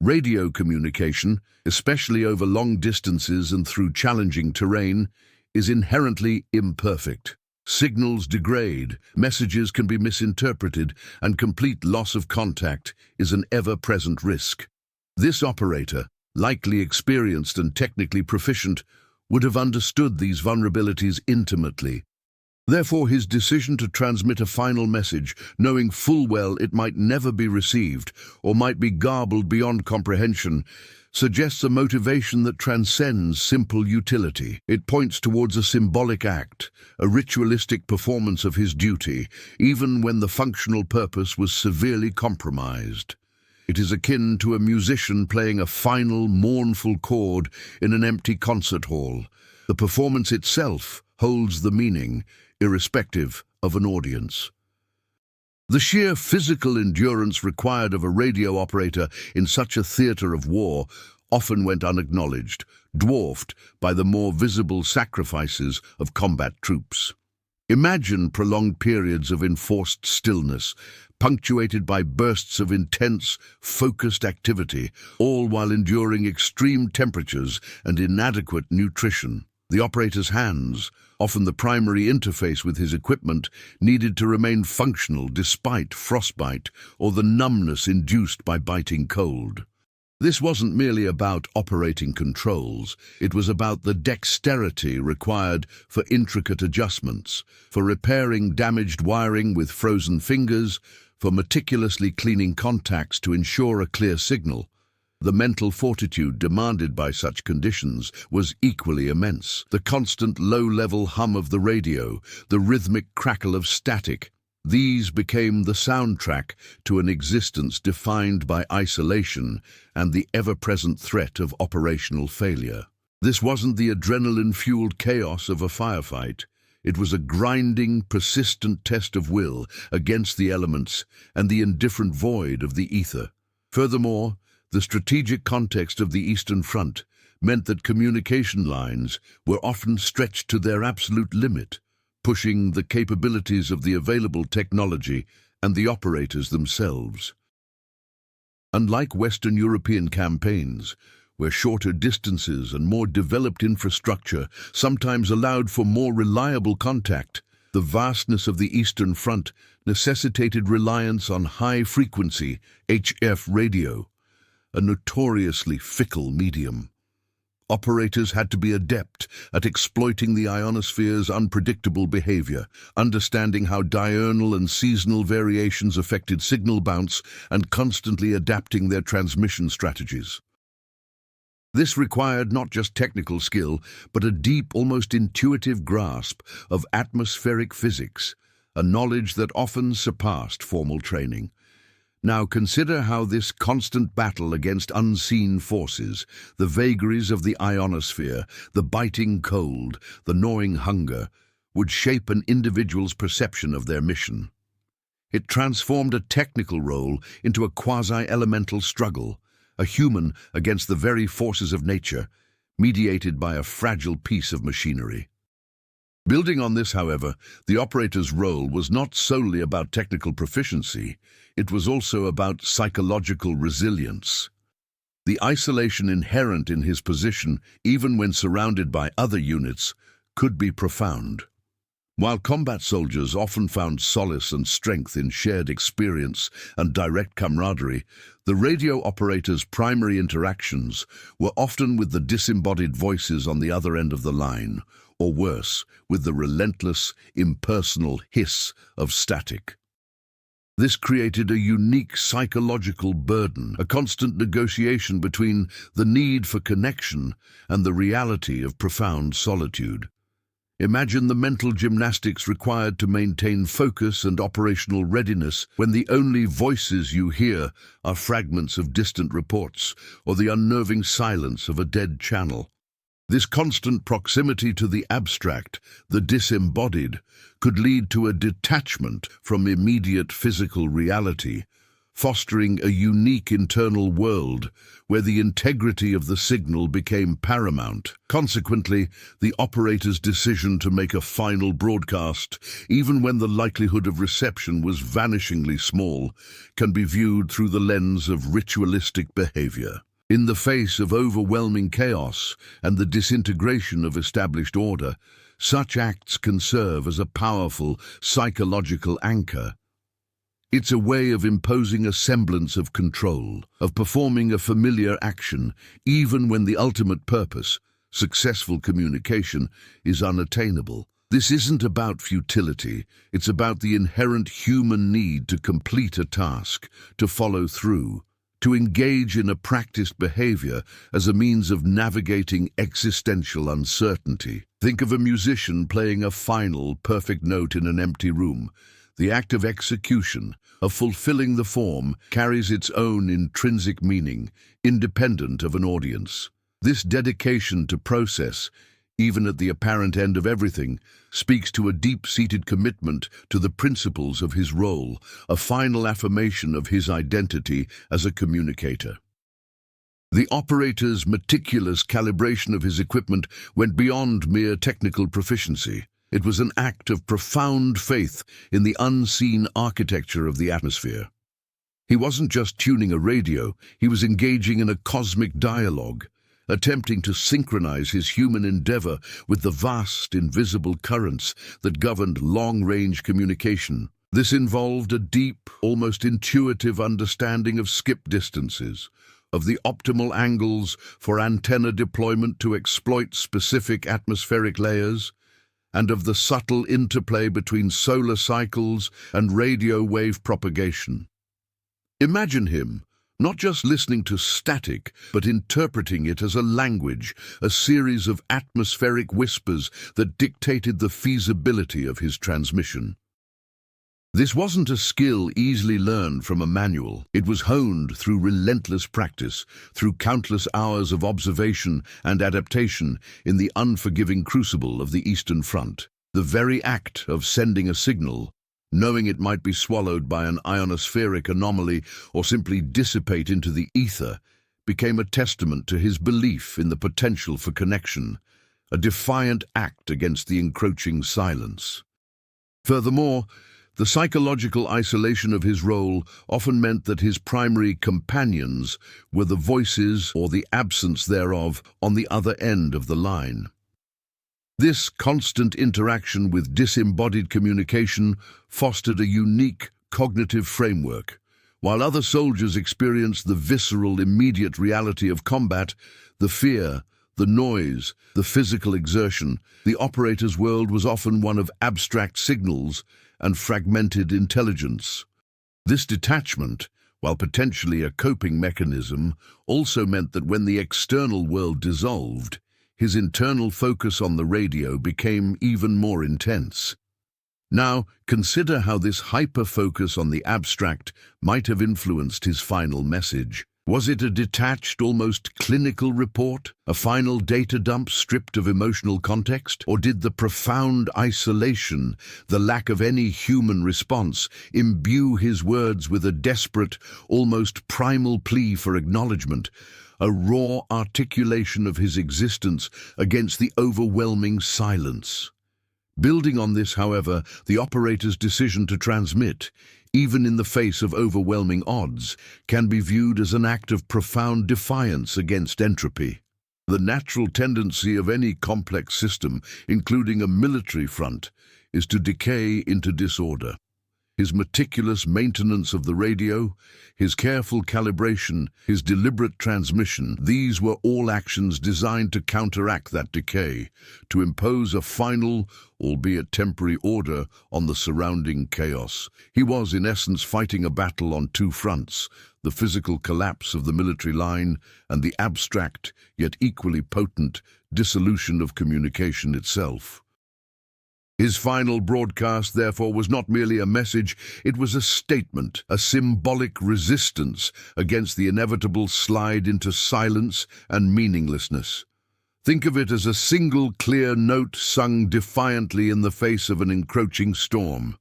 Radio communication, especially over long distances and through challenging terrain, is inherently imperfect. Signals degrade, messages can be misinterpreted, and complete loss of contact is an ever-present risk. This operator, likely experienced and technically proficient, would have understood these vulnerabilities intimately. Therefore, his decision to transmit a final message, knowing full well it might never be received or might be garbled beyond comprehension, suggests a motivation that transcends simple utility. It points towards a symbolic act, a ritualistic performance of his duty, even when the functional purpose was severely compromised. It is akin to a musician playing a final, mournful chord in an empty concert hall. The performance itself holds the meaning, irrespective of an audience. The sheer physical endurance required of a radio operator in such a theatre of war often went unacknowledged, dwarfed by the more visible sacrifices of combat troops. Imagine prolonged periods of enforced stillness, punctuated by bursts of intense, focused activity, all while enduring extreme temperatures and inadequate nutrition. The operator's hands, often the primary interface with his equipment, needed to remain functional despite frostbite or the numbness induced by biting cold. This wasn't merely about operating controls, it was about the dexterity required for intricate adjustments, for repairing damaged wiring with frozen fingers, for meticulously cleaning contacts to ensure a clear signal. The mental fortitude demanded by such conditions was equally immense. The constant low-level hum of the radio, the rhythmic crackle of static, these became the soundtrack to an existence defined by isolation and the ever-present threat of operational failure. This wasn't the adrenaline-fueled chaos of a firefight. It was a grinding, persistent test of will against the elements and the indifferent void of the ether. Furthermore, the strategic context of the Eastern Front meant that communication lines were often stretched to their absolute limit, pushing the capabilities of the available technology and the operators themselves. Unlike Western European campaigns, where shorter distances and more developed infrastructure sometimes allowed for more reliable contact, the vastness of the Eastern Front necessitated reliance on high-frequency HF radio, a notoriously fickle medium. Operators had to be adept at exploiting the ionosphere's unpredictable behavior, understanding how diurnal and seasonal variations affected signal bounce, and constantly adapting their transmission strategies. This required not just technical skill, but a deep, almost intuitive grasp of atmospheric physics, a knowledge that often surpassed formal training. Now consider how this constant battle against unseen forces, the vagaries of the ionosphere, the biting cold, the gnawing hunger, would shape an individual's perception of their mission. It transformed a technical role into a quasi-elemental struggle, a human against the very forces of nature, mediated by a fragile piece of machinery. Building on this, however, the operator's role was not solely about technical proficiency, it was also about psychological resilience. The isolation inherent in his position, even when surrounded by other units, could be profound. While combat soldiers often found solace and strength in shared experience and direct camaraderie, the radio operator's primary interactions were often with the disembodied voices on the other end of the line, or worse, with the relentless, impersonal hiss of static. This created a unique psychological burden, a constant negotiation between the need for connection and the reality of profound solitude. Imagine the mental gymnastics required to maintain focus and operational readiness when the only voices you hear are fragments of distant reports or the unnerving silence of a dead channel. This constant proximity to the abstract, the disembodied, could lead to a detachment from immediate physical reality, fostering a unique internal world where the integrity of the signal became paramount. Consequently, the operator's decision to make a final broadcast, even when the likelihood of reception was vanishingly small, can be viewed through the lens of ritualistic behavior. In the face of overwhelming chaos and the disintegration of established order, such acts can serve as a powerful psychological anchor. It's a way of imposing a semblance of control, of performing a familiar action, even when the ultimate purpose, successful communication, is unattainable. This isn't about futility, it's about the inherent human need to complete a task, to follow through, to engage in a practiced behavior as a means of navigating existential uncertainty. Think of a musician playing a final, perfect note in an empty room. The act of execution, of fulfilling the form, carries its own intrinsic meaning, independent of an audience. This dedication to process, even at the apparent end of everything, speaks to a deep-seated commitment to the principles of his role, a final affirmation of his identity as a communicator. The operator's meticulous calibration of his equipment went beyond mere technical proficiency. It was an act of profound faith in the unseen architecture of the atmosphere. He wasn't just tuning a radio, he was engaging in a cosmic dialogue, attempting to synchronize his human endeavor with the vast, invisible currents that governed long-range communication. This involved a deep, almost intuitive understanding of skip distances, of the optimal angles for antenna deployment to exploit specific atmospheric layers, and of the subtle interplay between solar cycles and radio wave propagation. Imagine him, not just listening to static, but interpreting it as a language, a series of atmospheric whispers that dictated the feasibility of his transmission. This wasn't a skill easily learned from a manual. It was honed through relentless practice, through countless hours of observation and adaptation in the unforgiving crucible of the Eastern Front. The very act of sending a signal, knowing it might be swallowed by an ionospheric anomaly or simply dissipate into the ether, became a testament to his belief in the potential for connection, a defiant act against the encroaching silence. Furthermore, the psychological isolation of his role often meant that his primary companions were the voices or the absence thereof on the other end of the line. This constant interaction with disembodied communication fostered a unique cognitive framework. While other soldiers experienced the visceral, immediate reality of combat, the fear, the noise, the physical exertion, the operator's world was often one of abstract signals and fragmented intelligence. This detachment, while potentially a coping mechanism, also meant that when the external world dissolved, his internal focus on the radio became even more intense. Now, consider how this hyper-focus on the abstract might have influenced his final message. Was it a detached, almost clinical report, a final data dump stripped of emotional context? Or did the profound isolation, the lack of any human response, imbue his words with a desperate, almost primal plea for acknowledgement, a raw articulation of his existence against the overwhelming silence? Building on this, however, the operator's decision to transmit, even in the face of overwhelming odds, can be viewed as an act of profound defiance against entropy. The natural tendency of any complex system, including a military front, is to decay into disorder. His meticulous maintenance of the radio, his careful calibration, his deliberate transmission, these were all actions designed to counteract that decay, to impose a final, albeit temporary, order on the surrounding chaos. He was, in essence, fighting a battle on two fronts: the physical collapse of the military line and the abstract, yet equally potent, dissolution of communication itself. His final broadcast, therefore, was not merely a message, it was a statement, a symbolic resistance against the inevitable slide into silence and meaninglessness. Think of it as a single clear note sung defiantly in the face of an encroaching storm.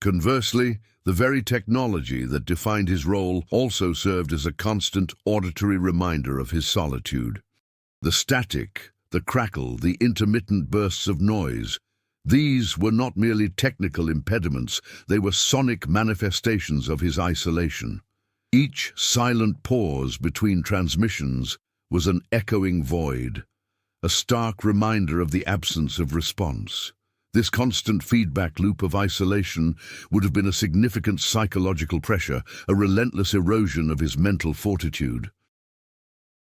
Conversely, the very technology that defined his role also served as a constant auditory reminder of his solitude. The static, the crackle, the intermittent bursts of noise, these were not merely technical impediments, they were sonic manifestations of his isolation. Each silent pause between transmissions was an echoing void, a stark reminder of the absence of response. This constant feedback loop of isolation would have been a significant psychological pressure, a relentless erosion of his mental fortitude.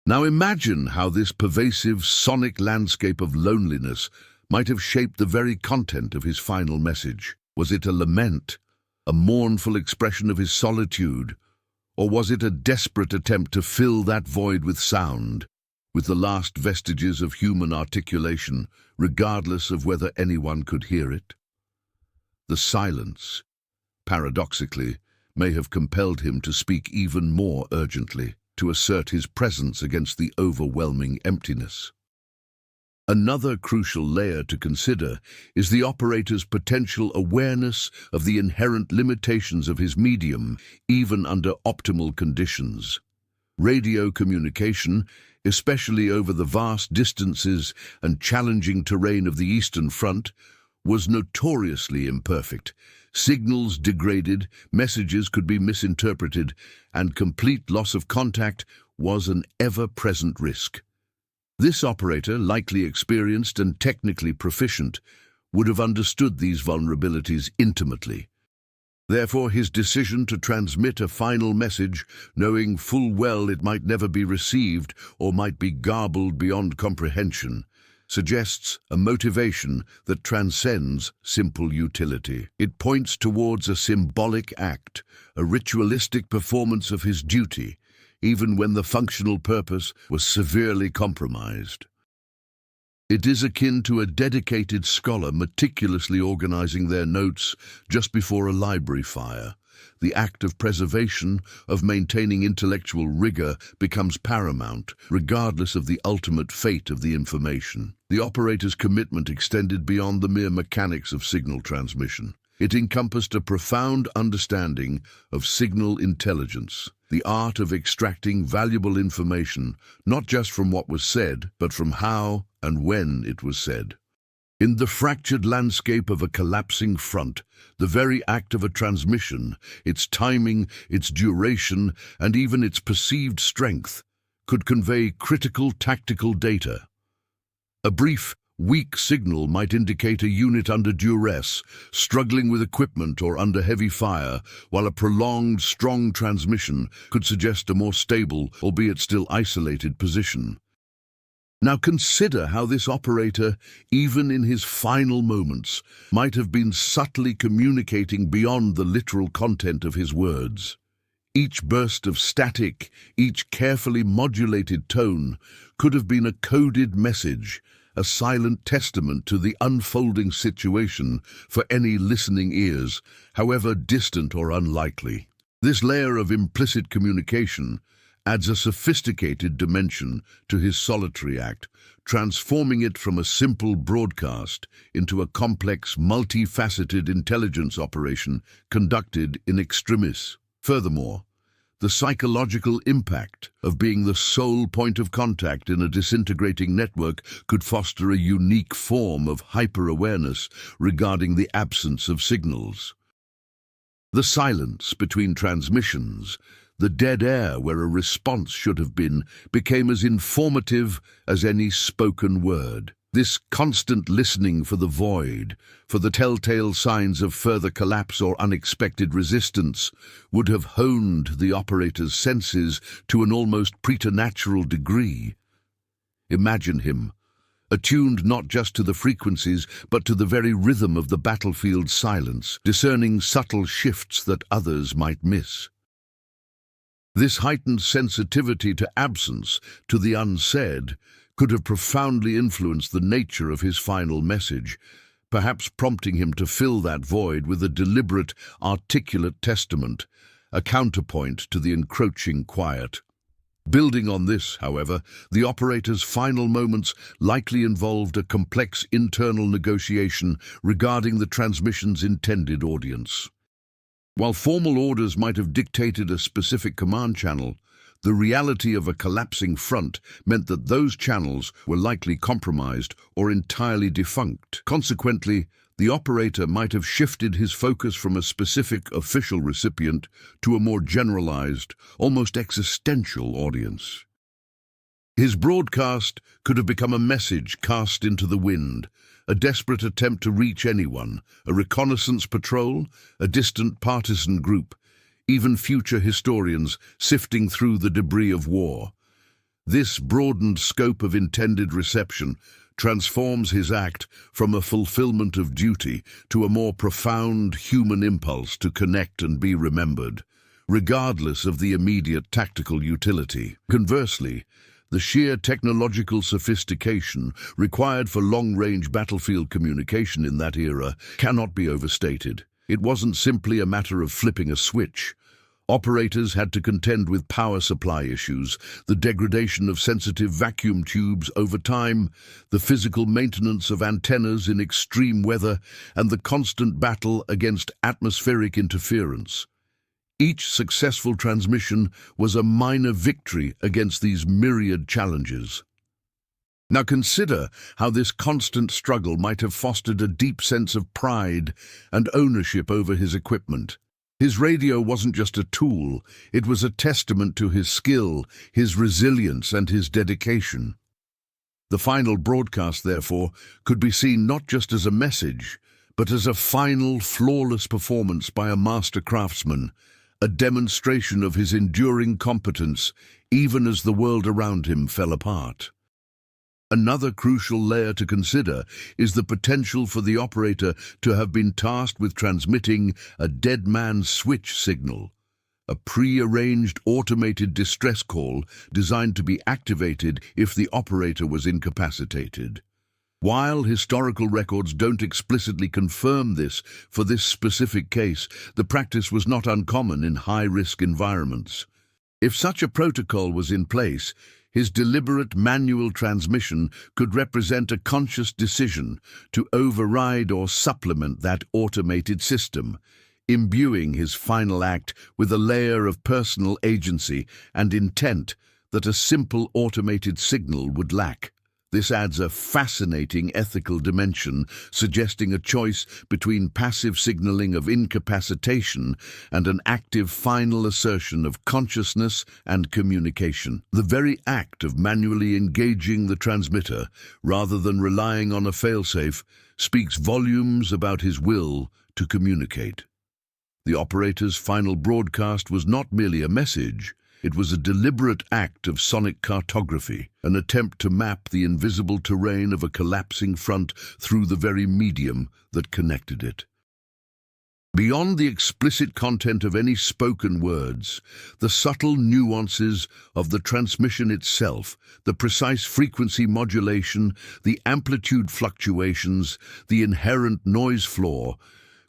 Now imagine how this pervasive sonic landscape of loneliness might have shaped the very content of his final message. Was it a lament, a mournful expression of his solitude, or was it a desperate attempt to fill that void with sound, with the last vestiges of human articulation, regardless of whether anyone could hear it? The silence, paradoxically, may have compelled him to speak even more urgently, to assert his presence against the overwhelming emptiness. Another crucial layer to consider is the operator's potential awareness of the inherent limitations of his medium, even under optimal conditions. Radio communication, especially over the vast distances and challenging terrain of the Eastern Front, was notoriously imperfect. Signals degraded, messages could be misinterpreted, and complete loss of contact was an ever-present risk. This operator, likely experienced and technically proficient, would have understood these vulnerabilities intimately. Therefore, his decision to transmit a final message, knowing full well it might never be received or might be garbled beyond comprehension, suggests a motivation that transcends simple utility. It points towards a symbolic act, a ritualistic performance of his duty, even when the functional purpose was severely compromised. It is akin to a dedicated scholar meticulously organizing their notes just before a library fire. The act of preservation, of maintaining intellectual rigor, becomes paramount, regardless of the ultimate fate of the information. The operator's commitment extended beyond the mere mechanics of signal transmission. It encompassed a profound understanding of signal intelligence, the art of extracting valuable information, not just from what was said, but from how and when it was said. In the fractured landscape of a collapsing front, the very act of a transmission, its timing, its duration, and even its perceived strength, could convey critical tactical data. A brief, weak signal might indicate a unit under duress, struggling with equipment or under heavy fire, while a prolonged, strong transmission could suggest a more stable, albeit still isolated, position. Now consider how this operator, even in his final moments, might have been subtly communicating beyond the literal content of his words. Each burst of static, each carefully modulated tone, could have been a coded message, a silent testament to the unfolding situation for any listening ears, however distant or unlikely. This layer of implicit communication adds a sophisticated dimension to his solitary act, transforming it from a simple broadcast into a complex, multifaceted intelligence operation conducted in extremis. Furthermore, the psychological impact of being the sole point of contact in a disintegrating network could foster a unique form of hyper-awareness regarding the absence of signals. The silence between transmissions, the dead air where a response should have been, became as informative as any spoken word. This constant listening for the void, for the telltale signs of further collapse or unexpected resistance, would have honed the operator's senses to an almost preternatural degree. Imagine him, attuned not just to the frequencies, but to the very rhythm of the battlefield's silence, discerning subtle shifts that others might miss. This heightened sensitivity to absence, to the unsaid, could have profoundly influenced the nature of his final message, perhaps prompting him to fill that void with a deliberate, articulate testament, a counterpoint to the encroaching quiet. Building on this, however, the operator's final moments likely involved a complex internal negotiation regarding the transmission's intended audience. While formal orders might have dictated a specific command channel, the reality of a collapsing front meant that those channels were likely compromised or entirely defunct. Consequently, the operator might have shifted his focus from a specific official recipient to a more generalized, almost existential audience. His broadcast could have become a message cast into the wind, a desperate attempt to reach anyone, a reconnaissance patrol, a distant partisan group, even future historians sifting through the debris of war. This broadened scope of intended reception transforms his act from a fulfillment of duty to a more profound human impulse to connect and be remembered, regardless of the immediate tactical utility. Conversely, the sheer technological sophistication required for long-range battlefield communication in that era cannot be overstated. It wasn't simply a matter of flipping a switch. Operators had to contend with power supply issues, the degradation of sensitive vacuum tubes over time, the physical maintenance of antennas in extreme weather, and the constant battle against atmospheric interference. Each successful transmission was a minor victory against these myriad challenges. Now consider how this constant struggle might have fostered a deep sense of pride and ownership over his equipment. His radio wasn't just a tool, it was a testament to his skill, his resilience, and his dedication. The final broadcast, therefore, could be seen not just as a message, but as a final, flawless performance by a master craftsman, a demonstration of his enduring competence, even as the world around him fell apart. Another crucial layer to consider is the potential for the operator to have been tasked with transmitting a dead man's switch signal, a pre-arranged automated distress call designed to be activated if the operator was incapacitated. While historical records don't explicitly confirm this for this specific case, the practice was not uncommon in high-risk environments. If such a protocol was in place, his deliberate manual transmission could represent a conscious decision to override or supplement that automated system, imbuing his final act with a layer of personal agency and intent that a simple automated signal would lack. This adds a fascinating ethical dimension, suggesting a choice between passive signaling of incapacitation and an active final assertion of consciousness and communication. The very act of manually engaging the transmitter, rather than relying on a failsafe, speaks volumes about his will to communicate. The operator's final broadcast was not merely a message. It was a deliberate act of sonic cartography, an attempt to map the invisible terrain of a collapsing front through the very medium that connected it. Beyond the explicit content of any spoken words, the subtle nuances of the transmission itself, the precise frequency modulation, the amplitude fluctuations, the inherent noise floor,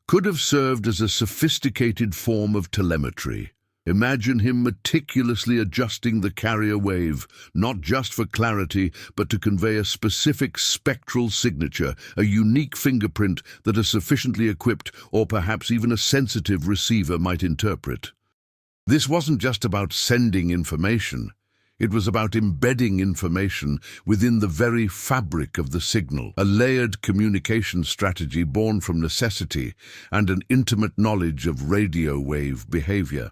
could have served as a sophisticated form of telemetry. Imagine him meticulously adjusting the carrier wave, not just for clarity, but to convey a specific spectral signature, a unique fingerprint that a sufficiently equipped or perhaps even a sensitive receiver might interpret. This wasn't just about sending information. It was about embedding information within the very fabric of the signal, a layered communication strategy born from necessity and an intimate knowledge of radio wave behavior.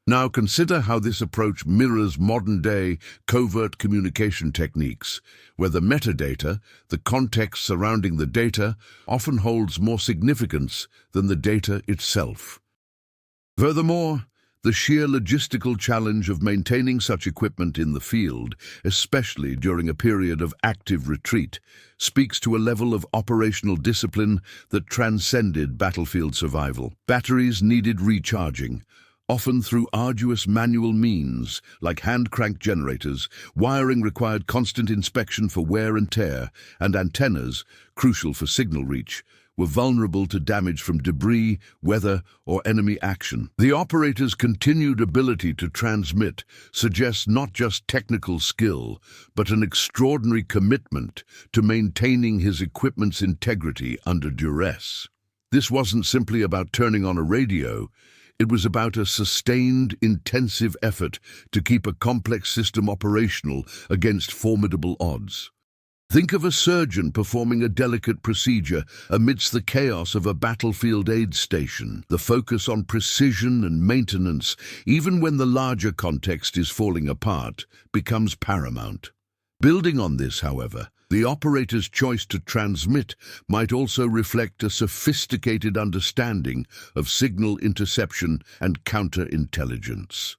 Now consider how this approach mirrors modern-day covert communication techniques, where the metadata, the context surrounding the data, often holds more significance than the data itself. Furthermore, the sheer logistical challenge of maintaining such equipment in the field, especially during a period of active retreat, speaks to a level of operational discipline that transcended battlefield survival. Batteries needed recharging, often through arduous manual means, like hand-crank generators. Wiring required constant inspection for wear and tear, and antennas, crucial for signal reach, were vulnerable to damage from debris, weather, or enemy action. The operator's continued ability to transmit suggests not just technical skill, but an extraordinary commitment to maintaining his equipment's integrity under duress. This wasn't simply about turning on a radio. It was about a sustained, intensive effort to keep a complex system operational against formidable odds. Think of a surgeon performing a delicate procedure amidst the chaos of a battlefield aid station. The focus on precision and maintenance, even when the larger context is falling apart, becomes paramount. Building on this, however, the operator's choice to transmit might also reflect a sophisticated understanding of signal interception and counterintelligence.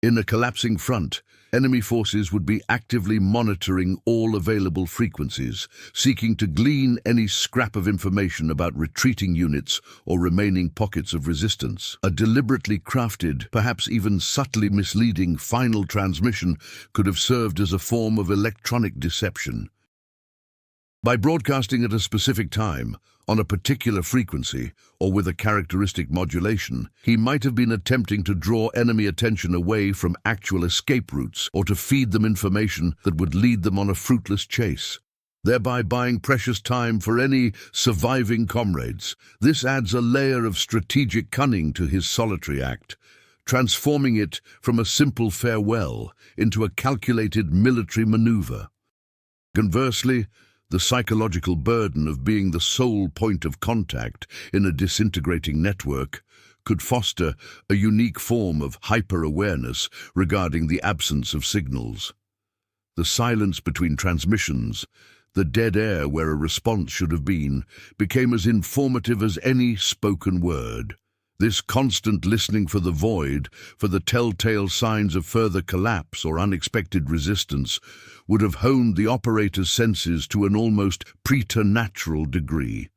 In a collapsing front, enemy forces would be actively monitoring all available frequencies, seeking to glean any scrap of information about retreating units or remaining pockets of resistance. A deliberately crafted, perhaps even subtly misleading final transmission could have served as a form of electronic deception. By broadcasting at a specific time, on a particular frequency, or with a characteristic modulation, he might have been attempting to draw enemy attention away from actual escape routes or to feed them information that would lead them on a fruitless chase, thereby buying precious time for any surviving comrades. This adds a layer of strategic cunning to his solitary act, transforming it from a simple farewell into a calculated military maneuver. Conversely, the psychological burden of being the sole point of contact in a disintegrating network could foster a unique form of hyper-awareness regarding the absence of signals. The silence between transmissions, the dead air where a response should have been, became as informative as any spoken word. This constant listening for the void, for the telltale signs of further collapse or unexpected resistance, would have honed the operator's senses to an almost preternatural degree.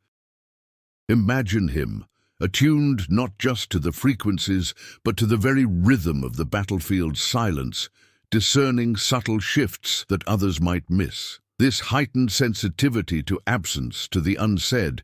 Imagine him, attuned not just to the frequencies, but to the very rhythm of the battlefield's silence, discerning subtle shifts that others might miss. This heightened sensitivity to absence, to the unsaid,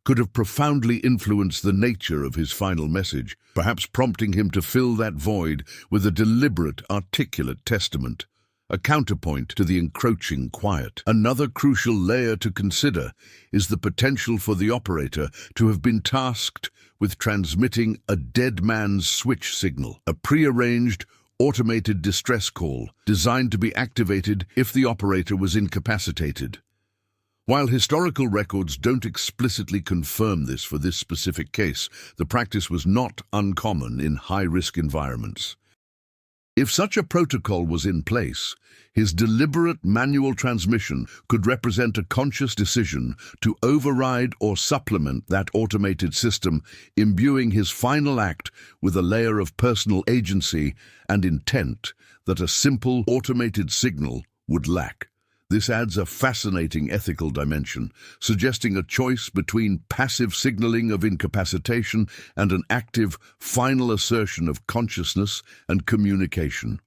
could have profoundly influenced the nature of his final message, perhaps prompting him to fill that void with a deliberate, articulate testament, a counterpoint to the encroaching quiet. Another crucial layer to consider is the potential for the operator to have been tasked with transmitting a dead man's switch signal, a prearranged, automated distress call designed to be activated if the operator was incapacitated. While historical records don't explicitly confirm this for this specific case, the practice was not uncommon in high-risk environments. If such a protocol was in place, his deliberate manual transmission could represent a conscious decision to override or supplement that automated system, imbuing his final act with a layer of personal agency and intent that a simple automated signal would lack. This adds a fascinating ethical dimension, suggesting a choice between passive signaling of incapacitation and an active, final assertion of consciousness and communication.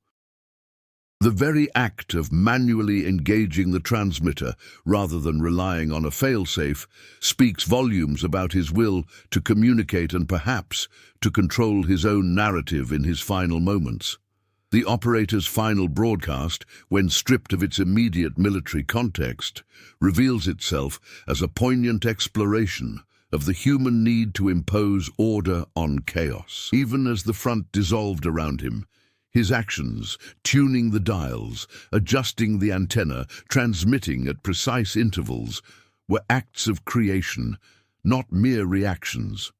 The very act of manually engaging the transmitter, rather than relying on a failsafe, speaks volumes about his will to communicate and perhaps to control his own narrative in his final moments. The operator's final broadcast, when stripped of its immediate military context, reveals itself as a poignant exploration of the human need to impose order on chaos. Even as the front dissolved around him, his actions, tuning the dials, adjusting the antenna, transmitting at precise intervals, were acts of creation, not mere reactions.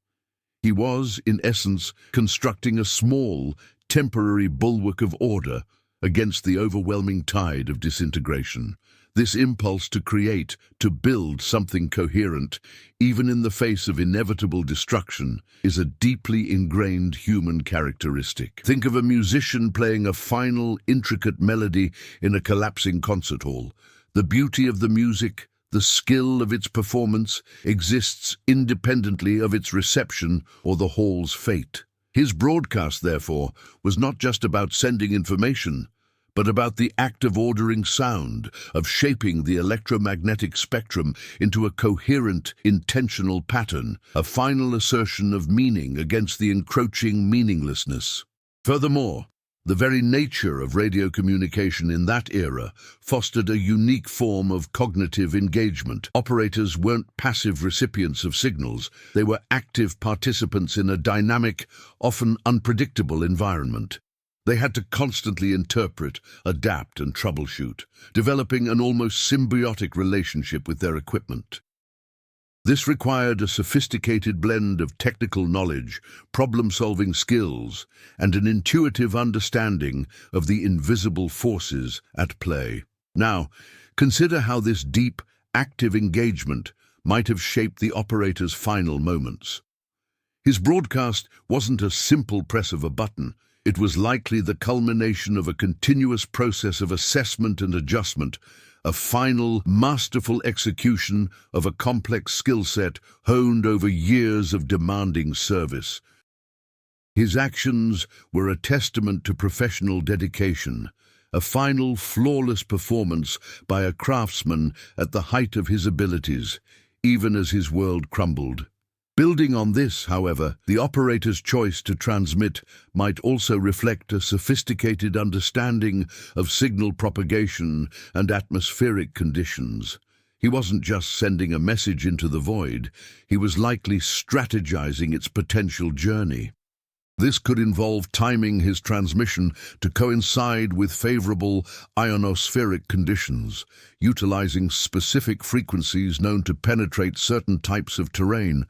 He was, in essence, constructing a small, temporary bulwark of order against the overwhelming tide of disintegration. This impulse to create, to build something coherent, even in the face of inevitable destruction, is a deeply ingrained human characteristic. Think of a musician playing a final, intricate melody in a collapsing concert hall. The beauty of the music, the skill of its performance, exists independently of its reception or the hall's fate. His broadcast, therefore, was not just about sending information, but about the act of ordering sound, of shaping the electromagnetic spectrum into a coherent, intentional pattern, a final assertion of meaning against the encroaching meaninglessness. Furthermore, the very nature of radio communication in that era fostered a unique form of cognitive engagement. Operators weren't passive recipients of signals, they were active participants in a dynamic, often unpredictable environment. They had to constantly interpret, adapt, and troubleshoot, developing an almost symbiotic relationship with their equipment. This required a sophisticated blend of technical knowledge, problem-solving skills, and an intuitive understanding of the invisible forces at play. Now, consider how this deep, active engagement might have shaped the operator's final moments. His broadcast wasn't a simple press of a button. It was likely the culmination of a continuous process of assessment and adjustment, a final, masterful execution of a complex skill set honed over years of demanding service. His actions were a testament to professional dedication, a final, flawless performance by a craftsman at the height of his abilities, even as his world crumbled. Building on this, however, the operator's choice to transmit might also reflect a sophisticated understanding of signal propagation and atmospheric conditions. He wasn't just sending a message into the void, he was likely strategizing its potential journey. This could involve timing his transmission to coincide with favorable ionospheric conditions, utilizing specific frequencies known to penetrate certain types of terrain,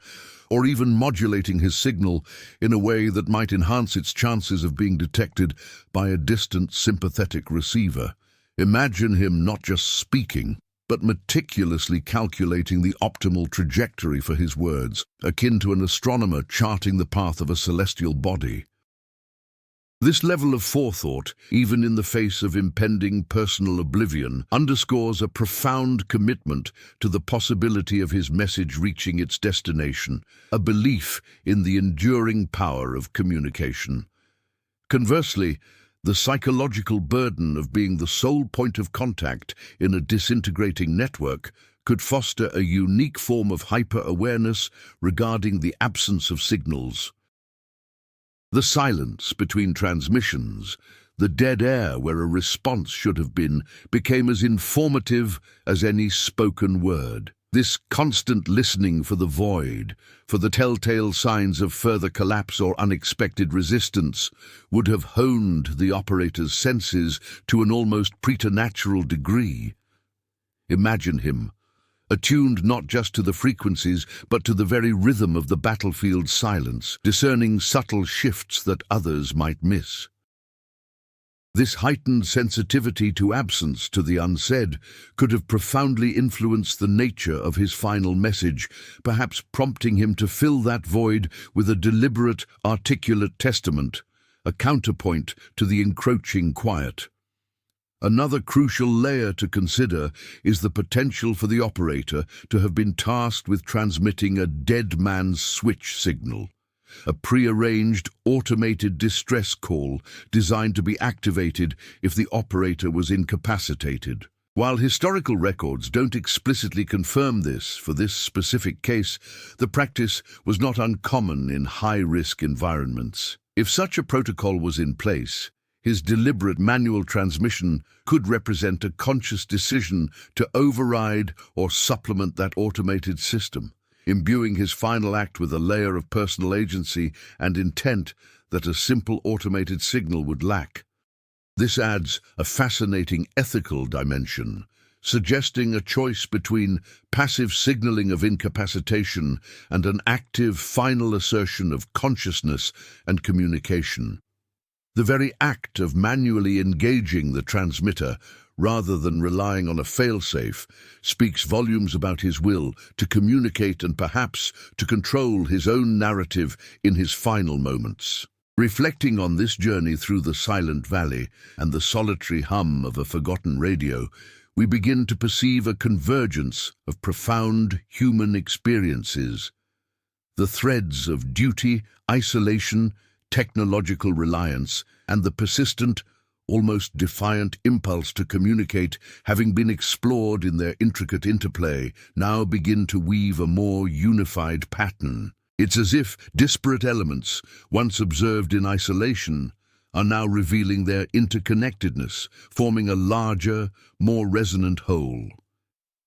or even modulating his signal in a way that might enhance its chances of being detected by a distant sympathetic receiver. Imagine him not just speaking, but meticulously calculating the optimal trajectory for his words, akin to an astronomer charting the path of a celestial body. This level of forethought, even in the face of impending personal oblivion, underscores a profound commitment to the possibility of his message reaching its destination, a belief in the enduring power of communication. Conversely, the psychological burden of being the sole point of contact in a disintegrating network could foster a unique form of hyper-awareness regarding the absence of signals. The silence between transmissions, the dead air where a response should have been, became as informative as any spoken word. This constant listening for the void, for the telltale signs of further collapse or unexpected resistance, would have honed the operator's senses to an almost preternatural degree. Imagine him, attuned not just to the frequencies, but to the very rhythm of the battlefield's silence, discerning subtle shifts that others might miss. This heightened sensitivity to absence, to the unsaid, could have profoundly influenced the nature of his final message, perhaps prompting him to fill that void with a deliberate, articulate testament, a counterpoint to the encroaching quiet. Another crucial layer to consider is the potential for the operator to have been tasked with transmitting a dead man's switch signal, a prearranged, automated distress call designed to be activated if the operator was incapacitated. While historical records don't explicitly confirm this for this specific case, the practice was not uncommon in high-risk environments. If such a protocol was in place, his deliberate manual transmission could represent a conscious decision to override or supplement that automated system, imbuing his final act with a layer of personal agency and intent that a simple automated signal would lack. This adds a fascinating ethical dimension, suggesting a choice between passive signaling of incapacitation and an active final assertion of consciousness and communication. The very act of manually engaging the transmitter, rather than relying on a failsafe, speaks volumes about his will to communicate and perhaps to control his own narrative in his final moments. Reflecting on this journey through the silent valley and the solitary hum of a forgotten radio, we begin to perceive a convergence of profound human experiences. The threads of duty, isolation, technological reliance, and the persistent, almost defiant impulse to communicate, having been explored in their intricate interplay, now begin to weave a more unified pattern. It's as if disparate elements, once observed in isolation, are now revealing their interconnectedness, forming a larger, more resonant whole.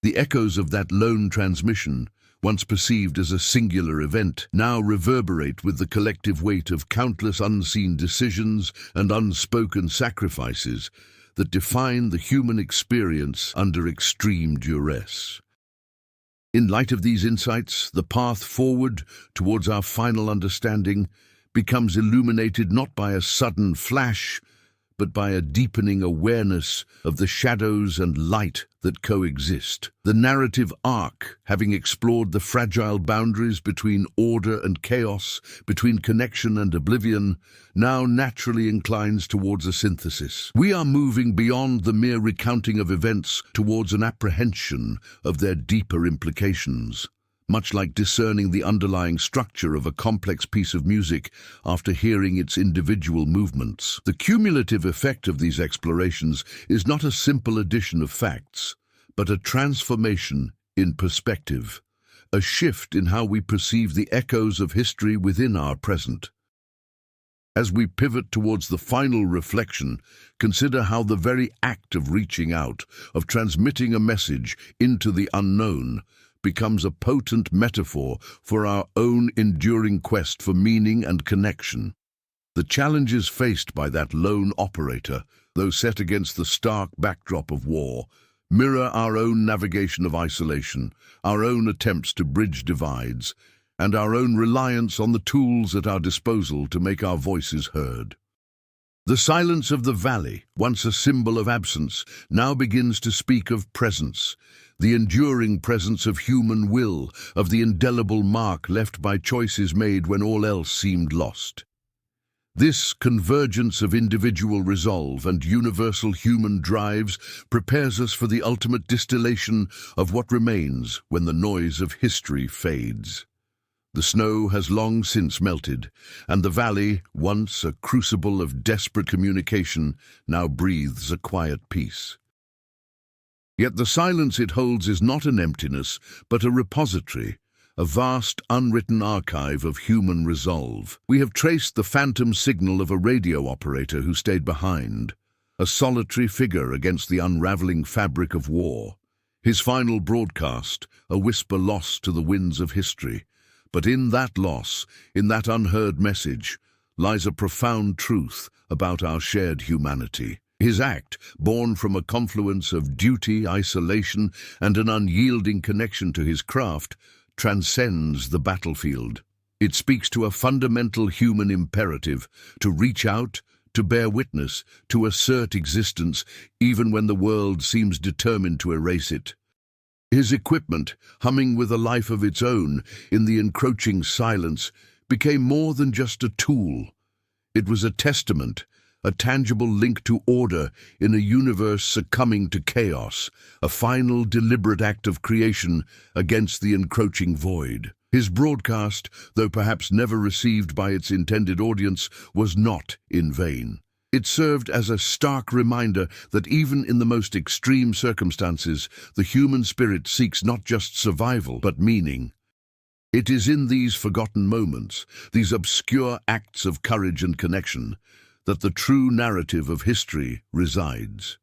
The echoes of that lone transmission, once perceived as a singular event, now reverberate with the collective weight of countless unseen decisions and unspoken sacrifices that define the human experience under extreme duress. In light of these insights, the path forward towards our final understanding becomes illuminated not by a sudden flash, but by a deepening awareness of the shadows and light that coexist. The narrative arc, having explored the fragile boundaries between order and chaos, between connection and oblivion, now naturally inclines towards a synthesis. We are moving beyond the mere recounting of events towards an apprehension of their deeper implications. Much like discerning the underlying structure of a complex piece of music after hearing its individual movements. The cumulative effect of these explorations is not a simple addition of facts, but a transformation in perspective, a shift in how we perceive the echoes of history within our present. As we pivot towards the final reflection, consider how the very act of reaching out, of transmitting a message into the unknown, becomes a potent metaphor for our own enduring quest for meaning and connection. The challenges faced by that lone operator, though set against the stark backdrop of war, mirror our own navigation of isolation, our own attempts to bridge divides, and our own reliance on the tools at our disposal to make our voices heard. The silence of the valley, once a symbol of absence, now begins to speak of presence, the enduring presence of human will, of the indelible mark left by choices made when all else seemed lost. This convergence of individual resolve and universal human drives prepares us for the ultimate distillation of what remains when the noise of history fades. The snow has long since melted, and the valley, once a crucible of desperate communication, now breathes a quiet peace. Yet the silence it holds is not an emptiness, but a repository, a vast unwritten archive of human resolve. We have traced the phantom signal of a radio operator who stayed behind, a solitary figure against the unraveling fabric of war. His final broadcast, a whisper lost to the winds of history. But in that loss, in that unheard message, lies a profound truth about our shared humanity. His act, born from a confluence of duty, isolation, and an unyielding connection to his craft, transcends the battlefield. It speaks to a fundamental human imperative to reach out, to bear witness, to assert existence, even when the world seems determined to erase it. His equipment, humming with a life of its own in the encroaching silence, became more than just a tool. It was a testament, a tangible link to order in a universe succumbing to chaos, a final deliberate act of creation against the encroaching void. His broadcast, though perhaps never received by its intended audience, was not in vain. It served as a stark reminder that even in the most extreme circumstances, the human spirit seeks not just survival, but meaning. It is in these forgotten moments, these obscure acts of courage and connection, that the true narrative of history resides.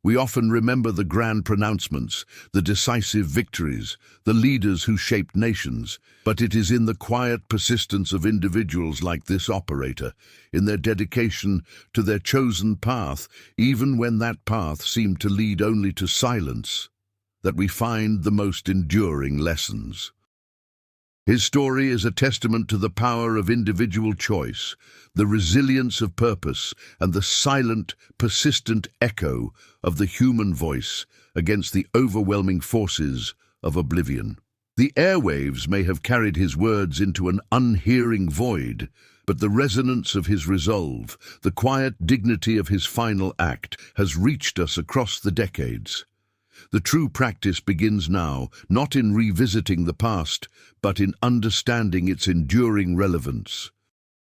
We often remember the grand pronouncements, the decisive victories, the leaders who shaped nations, but it is in the quiet persistence of individuals like this operator, in their dedication to their chosen path, even when that path seemed to lead only to silence, that we find the most enduring lessons. His story is a testament to the power of individual choice, the resilience of purpose, and the silent, persistent echo of the human voice against the overwhelming forces of oblivion. The airwaves may have carried his words into an unhearing void, but the resonance of his resolve, the quiet dignity of his final act, has reached us across the decades. The true practice begins now, not in revisiting the past, but in understanding its enduring relevance.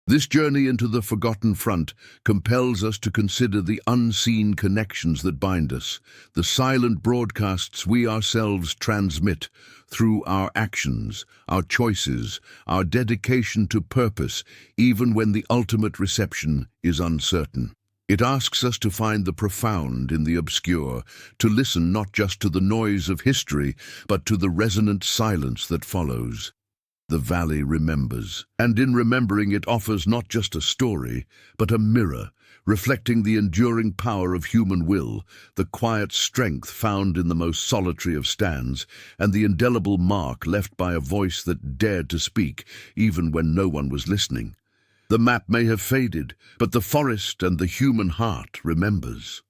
This journey into the forgotten front compels us to consider the unseen connections that bind us, the silent broadcasts we ourselves transmit through our actions, our choices, our dedication to purpose, even when the ultimate reception is uncertain. It asks us to find the profound in the obscure, to listen not just to the noise of history, but to the resonant silence that follows. The valley remembers, and in remembering it offers not just a story, but a mirror, reflecting the enduring power of human will, the quiet strength found in the most solitary of stands, and the indelible mark left by a voice that dared to speak, even when no one was listening. The map may have faded, but the forest and the human heart remembers.